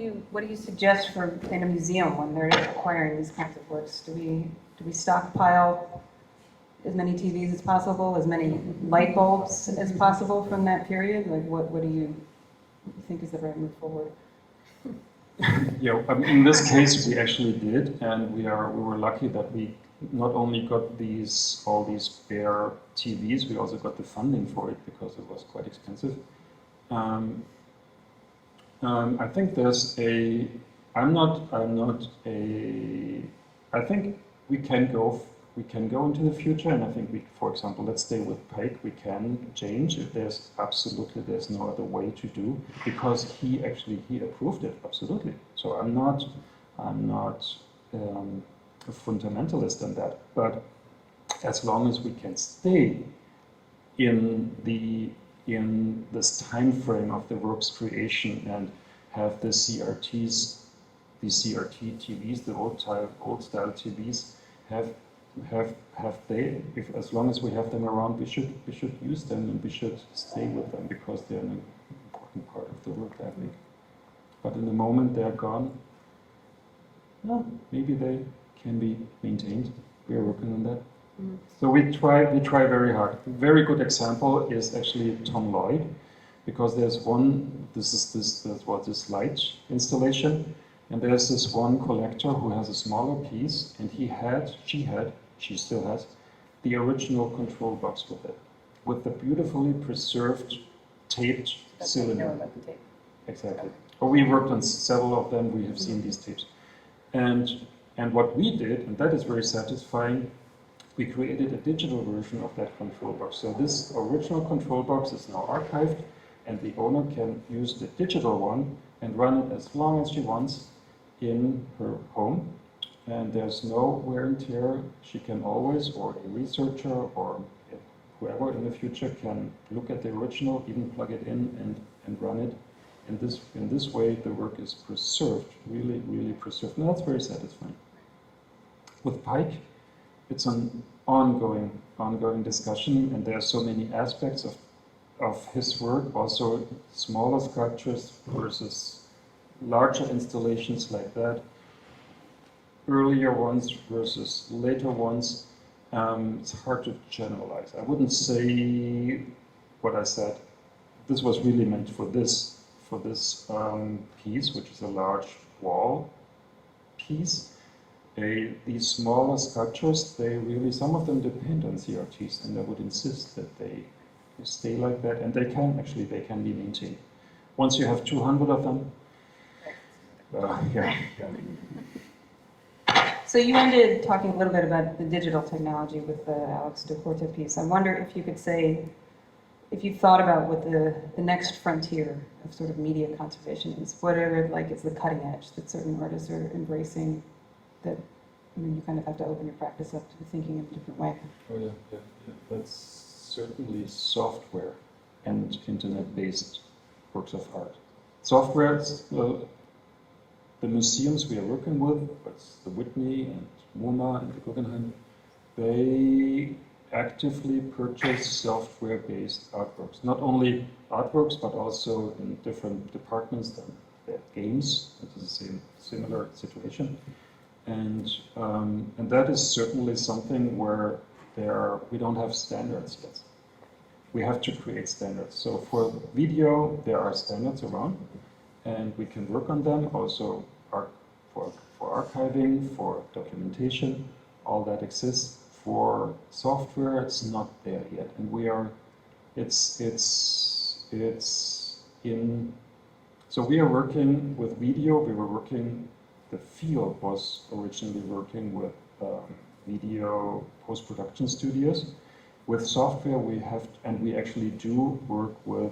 you suggest for in a museum when they're acquiring these kinds of works? Do we stockpile as many TVs as possible, as many light bulbs as possible from that period? Like what do you think is the right move forward? Yeah, in this case we actually did, and we were lucky that we not only got all these spare TVs, we also got the funding for it because it was quite expensive. I think I think we can go into the future, and I think for example, let's stay with Bek, we can change if there's no other way to do, because he approved it, absolutely. So I'm not a fundamentalist in that, but as long as we can stay in this time frame of the work's creation and have the CRT TVs, the old style TVs, as long as we have them around, we should use them and we should stay with them, because they're an important part of the work, I think. But in the moment they're gone, well, maybe they can be maintained. We are working on that. Mm. So we try very hard. A very good example is actually Tom Lloyd, because there's this light installation, and there's this one collector who has a smaller piece, and she still has the original control box with the beautifully preserved taped cylinder. Know about the tape. Exactly. Well, we worked on several of them. We have seen these tapes, and what we did, and that is very satisfying, we created a digital version of that control box. So this original control box is now archived, and the owner can use the digital one and run it as long as she wants in her home. And there's no wear and tear. She can always, or a researcher or whoever in the future, can look at the original, even plug it in and run it. In this way, the work is preserved, really, really preserved. And that's very satisfying. With Bek, it's an ongoing discussion, and there are so many aspects of his work, also smaller sculptures versus larger installations like that, earlier ones versus later ones. It's hard to generalize. I wouldn't say what I said. This was really meant for this piece, which is a large wall piece. These smaller sculptures, they really, some of them depend on CRTs, and I would insist that they stay like that, and they can be maintained. Once you have 200 of them, yeah. So you ended talking a little bit about the digital technology with the Alex de Corte piece. I wonder if you could say, if you thought about what the next frontier of sort of media conservation is, whatever like is the cutting edge that certain artists are embracing, that you kind of have to open your practice up to thinking in a different way. Oh yeah. That's certainly software and internet-based works of art. Software, the museums we are working with, that's the Whitney and MoMA and the Guggenheim, they actively purchase software-based artworks. Not only artworks, but also in different departments. They have games, it is the same similar situation. And that is certainly something where we don't have standards yet. We have to create standards. So for video, there are standards around, and we can work on them. Also, for archiving, for documentation, all that exists. For software, it's not there yet, and So we are working with video. The field was originally working with video post-production studios. With software, we actually do work with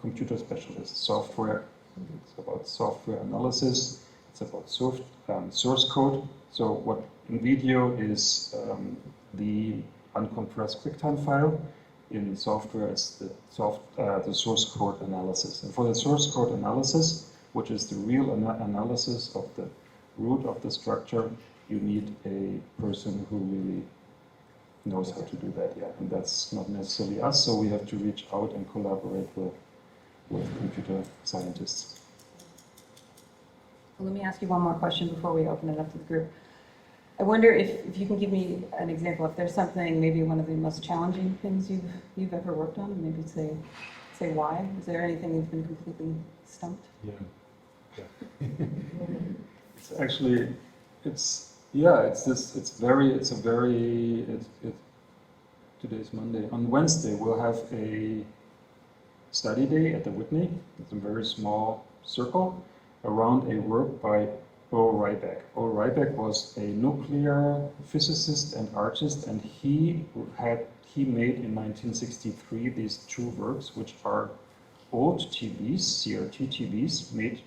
computer specialists. Software, it's about software analysis. It's about source code. So what in video is the uncompressed QuickTime file. In software, it's the source code analysis. And for the source code analysis, which is the real analysis of the root of the structure, you need a person who really knows how to do that, yeah. And that's not necessarily us, so we have to reach out and collaborate with computer scientists. Well, let me ask you one more question before we open it up to the group. I wonder if you can give me an example, if there's something, maybe one of the most challenging things you've ever worked on, and maybe say why. Is there anything you've been completely stumped? Yeah. Today's Monday. On Wednesday, we'll have a study day at the Whitney. It's a very small circle around a work by Reinhard Bek. Reinhard Bek was a nuclear physicist and artist, and he made in 1963 these two works, which are old TVs, CRT TVs, made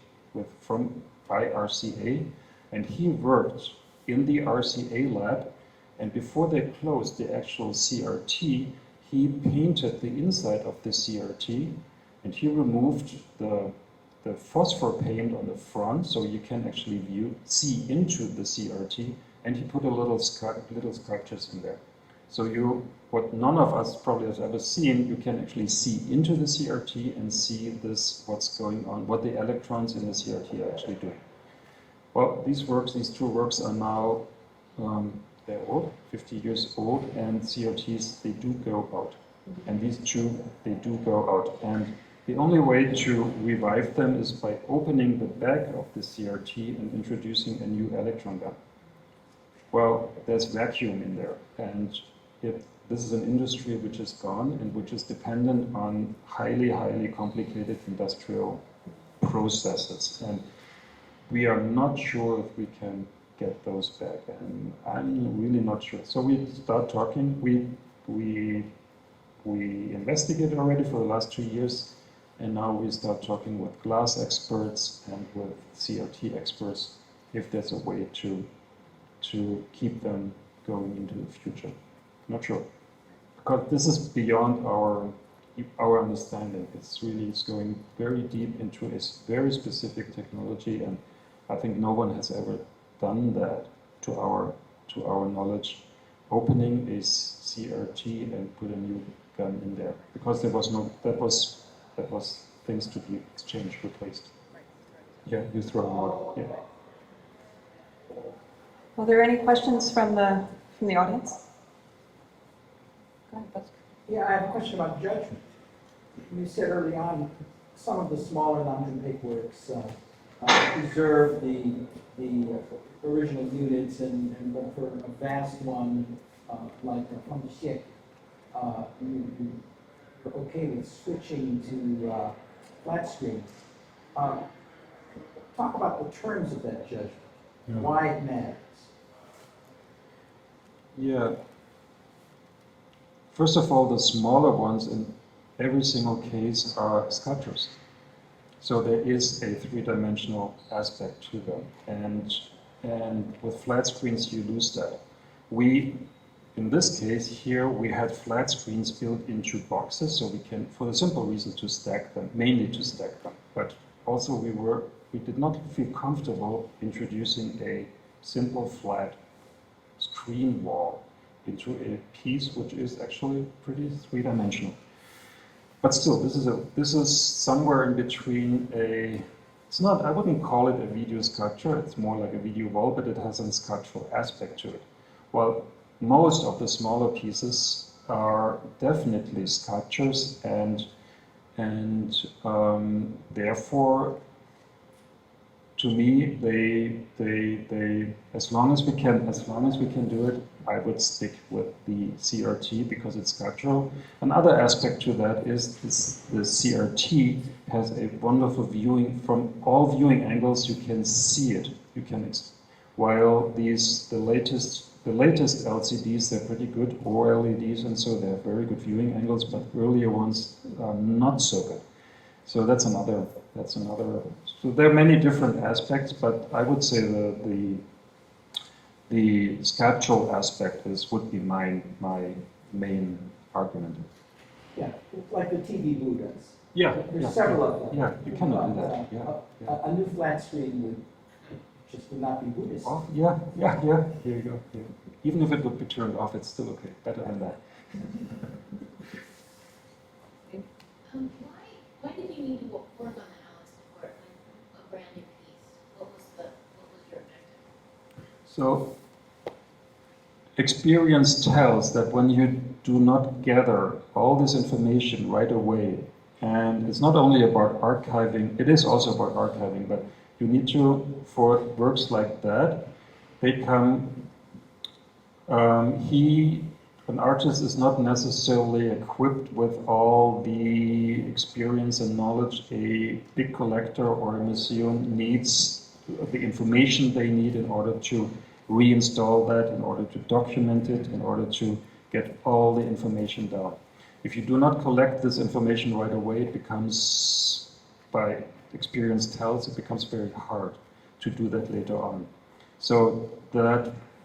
by RCA, and he worked in the RCA lab, and before they closed the actual CRT, he painted the inside of the CRT, and he removed the phosphor paint on the front, so you can actually see into the CRT, and he put a little sculptures in there. So what none of us probably has ever seen, you can actually see into the CRT and see what's going on, what the electrons in the CRT are actually doing. Well, these two works are now, they're old, 50 years old, and CRTs, they do go out. And these two, they do go out. And the only way to revive them is by opening the back of the CRT and introducing a new electron gun. Well, there's vacuum in there, and this is an industry which is gone and which is dependent on highly, highly complicated industrial processes. And we are not sure if we can get those back, and I'm really not sure. So we start talking. We investigated already for the last 2 years, and now we start talking with glass experts and with CRT experts if there's a way to keep them going into the future. Not sure, because this is beyond our understanding. It's going very deep into a very specific technology, and I think no one has ever done that to our knowledge. Opening a CRT and put a new done in there because there was no, that was things to be exchanged, replaced. Yeah, you throw them out. Yeah. Are there any questions from the audience? Go ahead, Buzz. Yeah, I have a question about judgment. You said early on, some of the smaller non-opaque works preserve the original units, and but for a vast one like from the Shik, you're okay with switching to flat screen. Talk about the terms of that judgment, why it matters. Yeah. First of all, the smaller ones in every single case are sculptures. So there is a three-dimensional aspect to them. And with flat screens, you lose that. In this case here, we had flat screens built into boxes, so we can, for the simple reason, to stack them, mainly to stack them. But also we did not feel comfortable introducing a simple flat screen wall into a piece which is actually pretty three-dimensional. But still, this is somewhere in between it's not, I wouldn't call it a video sculpture, it's more like a video wall, but it has a sculptural aspect to it. While most of the smaller pieces are definitely sculptures, and therefore, to me, they as long as we can do it, I would stick with the CRT because it's sculptural. Another aspect to that is the CRT has a wonderful viewing from all viewing angles. You can see it. While the latest LCDs, they're pretty good, or LEDs, and so they have very good viewing angles, but earlier ones are not so good. So that's another. So there are many different aspects, but I would say the sculptural aspect would be my main argument. Yeah, like the TV Buddhas. Yeah, There's several of them. Yeah, you cannot do that. Yeah. A new flat screen would not be Buddhist. Oh, yeah. Here you go. Yeah. Even if it would be turned off, it's still okay. Better than that. Why did you need to work on that, Alex, for a brand new piece? What was your objective? So, experience tells that when you do not gather all this information right away, and it's not only about archiving, it is also about archiving, but you need to, for works like that, they come, an artist is not necessarily equipped with all the experience and knowledge a big collector or a museum needs, the information they need in order to reinstall that, in order to document it, in order to get all the information down. If you do not collect this information right away, it becomes, by experience tells, it becomes very hard to do that later on. So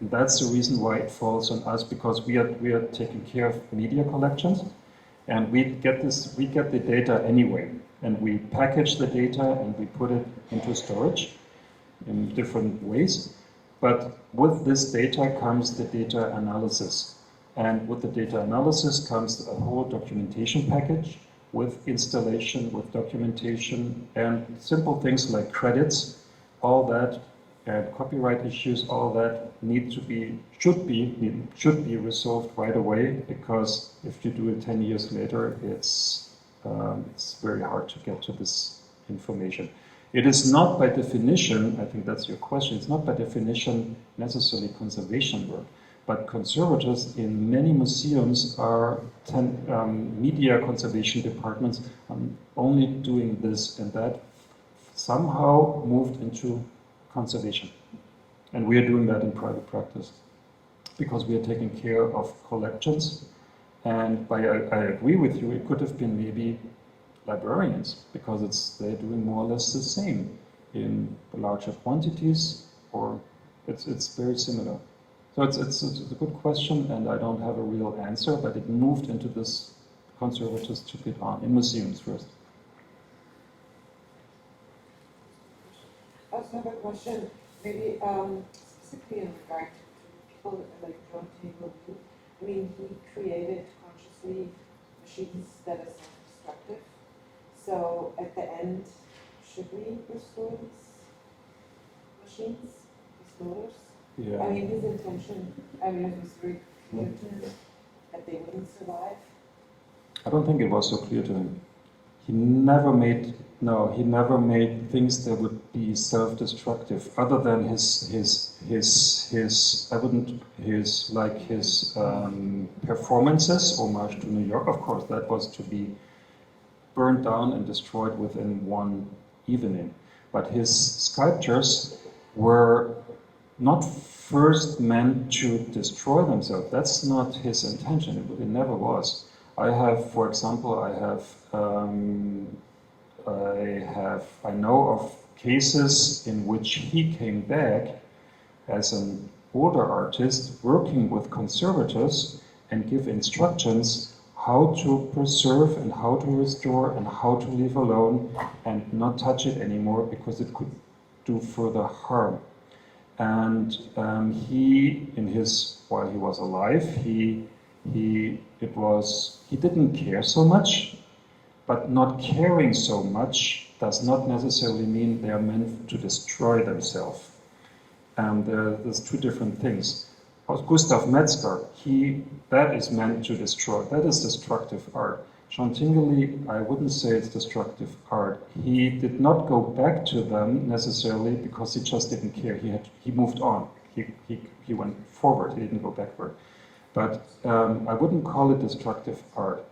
that's the reason why it falls on us, because we are taking care of media collections, and we get the data anyway, and we package the data and we put it into storage in different ways. But with this data comes the data analysis, and with the data analysis comes a whole documentation package with installation, with documentation, and simple things like credits, all that. And copyright issues, all that should be resolved right away, because if you do it 10 years later, it's very hard to get to this information. It is not by definition, I think that's your question, it's not by definition necessarily conservation work, but conservators in many museums are media conservation departments only doing this, and that somehow moved into conservation. And we are doing that in private practice because we are taking care of collections. And I agree with you, it could have been maybe librarians, because they're doing more or less the same in larger quantities, or it's very similar. So it's a good question, and I don't have a real answer, but it moved into this, conservators took it on in museums first. I also have a question, maybe specifically in regard to people like John Tako. I mean, he created consciously machines that are self-destructive. So at the end, should we restore these machines, these motors? I Yeah. mean, his intention, I mean, it was very clear to him that they wouldn't survive. I don't think it was so clear to him. He never made things that would be self-destructive, other than his performances, homage to New York. Of course, that was to be burned down and destroyed within one evening. But his sculptures were not first meant to destroy themselves. That's not his intention. It never was. I have, for example, I know of cases in which he came back as an older artist working with conservators and give instructions how to preserve and how to restore and how to leave alone and not touch it anymore because it could do further harm. And while he was alive, he didn't care so much, but not caring so much does not necessarily mean they are meant to destroy themselves. There's two different things. Gustav Metzger, that is meant to destroy. That is destructive art. Chantilly, I wouldn't say it's destructive art. He did not go back to them necessarily because he just didn't care. He moved on. He went forward. He didn't go backward. But I wouldn't call it destructive art.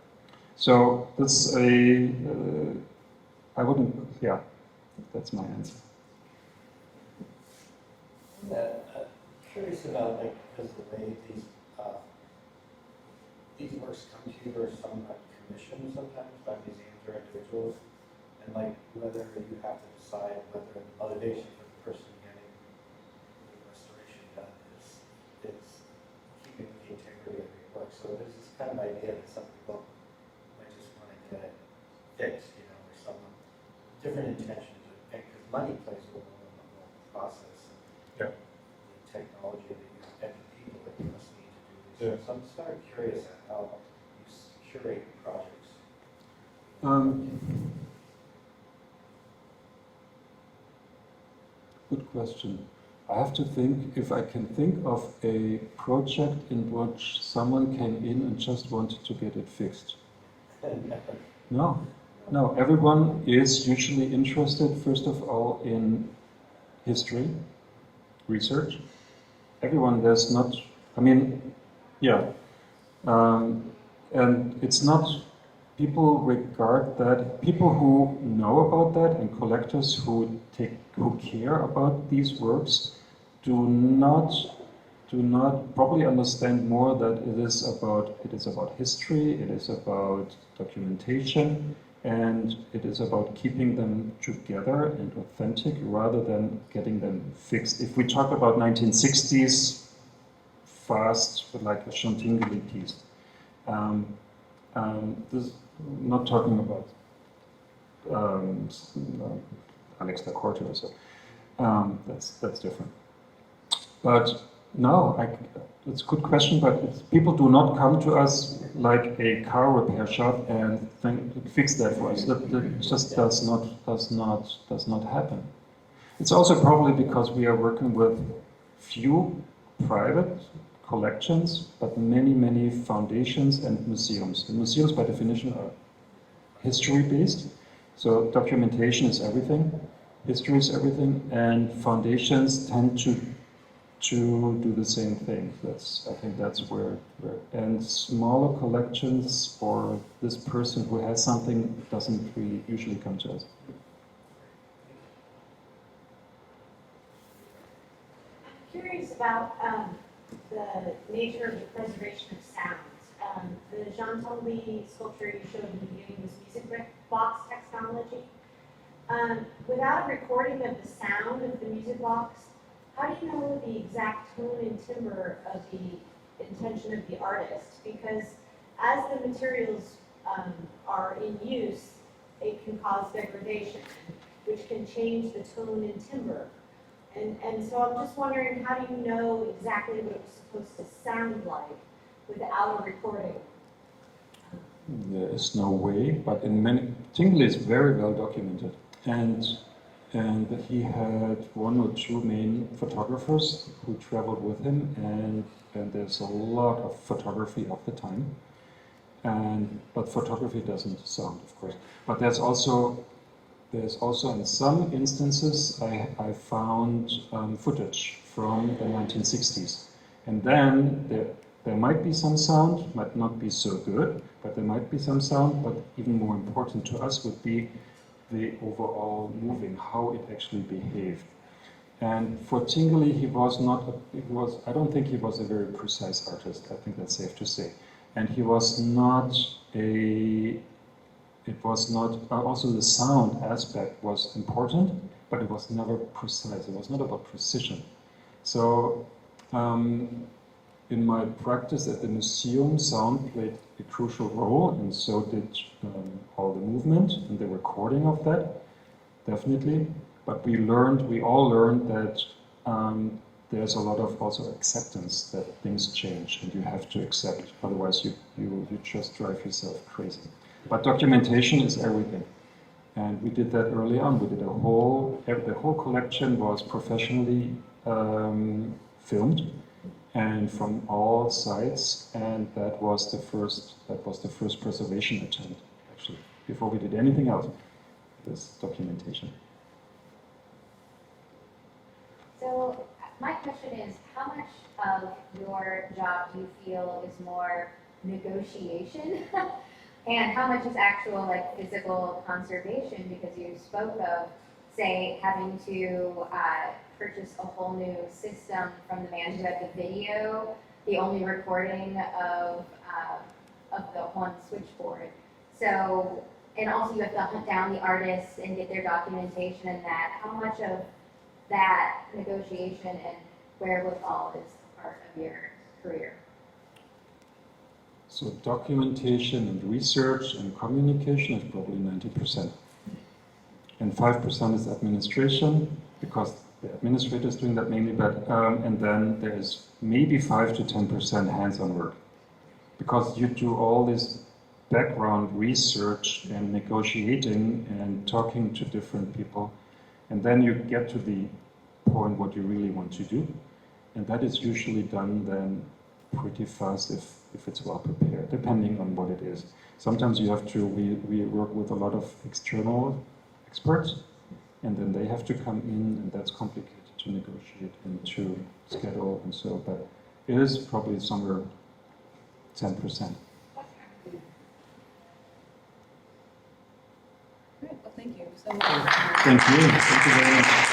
So that's that's my answer. Curious about, like, because the way these works come to you are somewhat commissioned sometimes by museums or individuals, and like whether you have to decide whether the motivation for the person getting the restoration done is keeping the integrity of your work. So there's this kind of idea that some people might just want to get it fixed, or some different intentions, because money plays a role in the whole process. Yeah. Technology that you and the people that you must need to do this. So I'm just kind of curious at how you curate projects. Good question. I have to think if I can think of a project in which someone came in and just wanted to get it fixed. No. Everyone is usually interested, first of all, in history, research. Everyone does not, and it's not, people regard that, people who know about that and collectors who care about these works do not probably understand more that it is about history, it is about documentation, and it is about keeping them together and authentic rather than getting them fixed. If we talk about 1960s fast, like a Chantilly piece, this, not talking about Alex da Corte or so. That's different. But no, it's a good question, but people do not come to us like a car repair shop and fix that for us. That just does not happen. It's also probably because we are working with few private collections, but many foundations and museums. And museums, by definition, are history-based. So documentation is everything, history is everything, and foundations tend to do the same thing. I think that's where and smaller collections or this person who has something doesn't really usually come to us. I'm curious about the nature of the preservation of sounds. The Chantilly sculpture you showed in the beginning was music box technology. Without a recording of the sound of the music box, how do you know the exact tone and timbre of the intention of the artist? Because as the materials are in use, it can cause degradation, which can change the tone and timbre. And so I'm just wondering, how do you know exactly what it was supposed to sound like without a recording? There is no way, but in many, Tingley is very well documented, and he had one or two main photographers who traveled with him, and there's a lot of photography of the time, but photography doesn't sound, of course. But there's also in some instances I found footage from the 1960s, and then there might be some sound, might not be so good, but there might be some sound. But even more important to us would be the overall moving, how it actually behaved. And for Tingley, I don't think he was a very precise artist. I think that's safe to say. And he was not also the sound aspect was important, but it was never precise. It was not about precision. So in my practice at the museum, sound played a crucial role, and so did all the movement and the recording of that, definitely. But we all learned that there's a lot of also acceptance that things change, and you have to accept, otherwise you just drive yourself crazy. But documentation is everything, and we did that early on. We did the whole collection was professionally filmed, and from all sides, and that was the first preservation attempt, actually, before we did anything else. This documentation. So my question is, how much of your job do you feel is more negotiation? And how much is actual like physical conservation? Because you spoke of, say, having to purchase a whole new system from the man who had the video, the only recording of the one switchboard. So, and also you have to hunt down the artists and get their documentation and that. How much of that negotiation and wherewithal is part of your career? So documentation and research and communication is probably 90%. And 5% is administration, because the administrator is doing that mainly, but and then there is maybe 5 to 10% hands-on work. Because you do all this background research and negotiating and talking to different people, and then you get to the point what you really want to do. And that is usually done then pretty fast if it's well prepared, depending on what it is. Sometimes you have to, we work with a lot of external experts, and then they have to come in, and that's complicated to negotiate and to schedule and so, but it is probably somewhere 10%. Great, well, thank you so much. Thank you very much.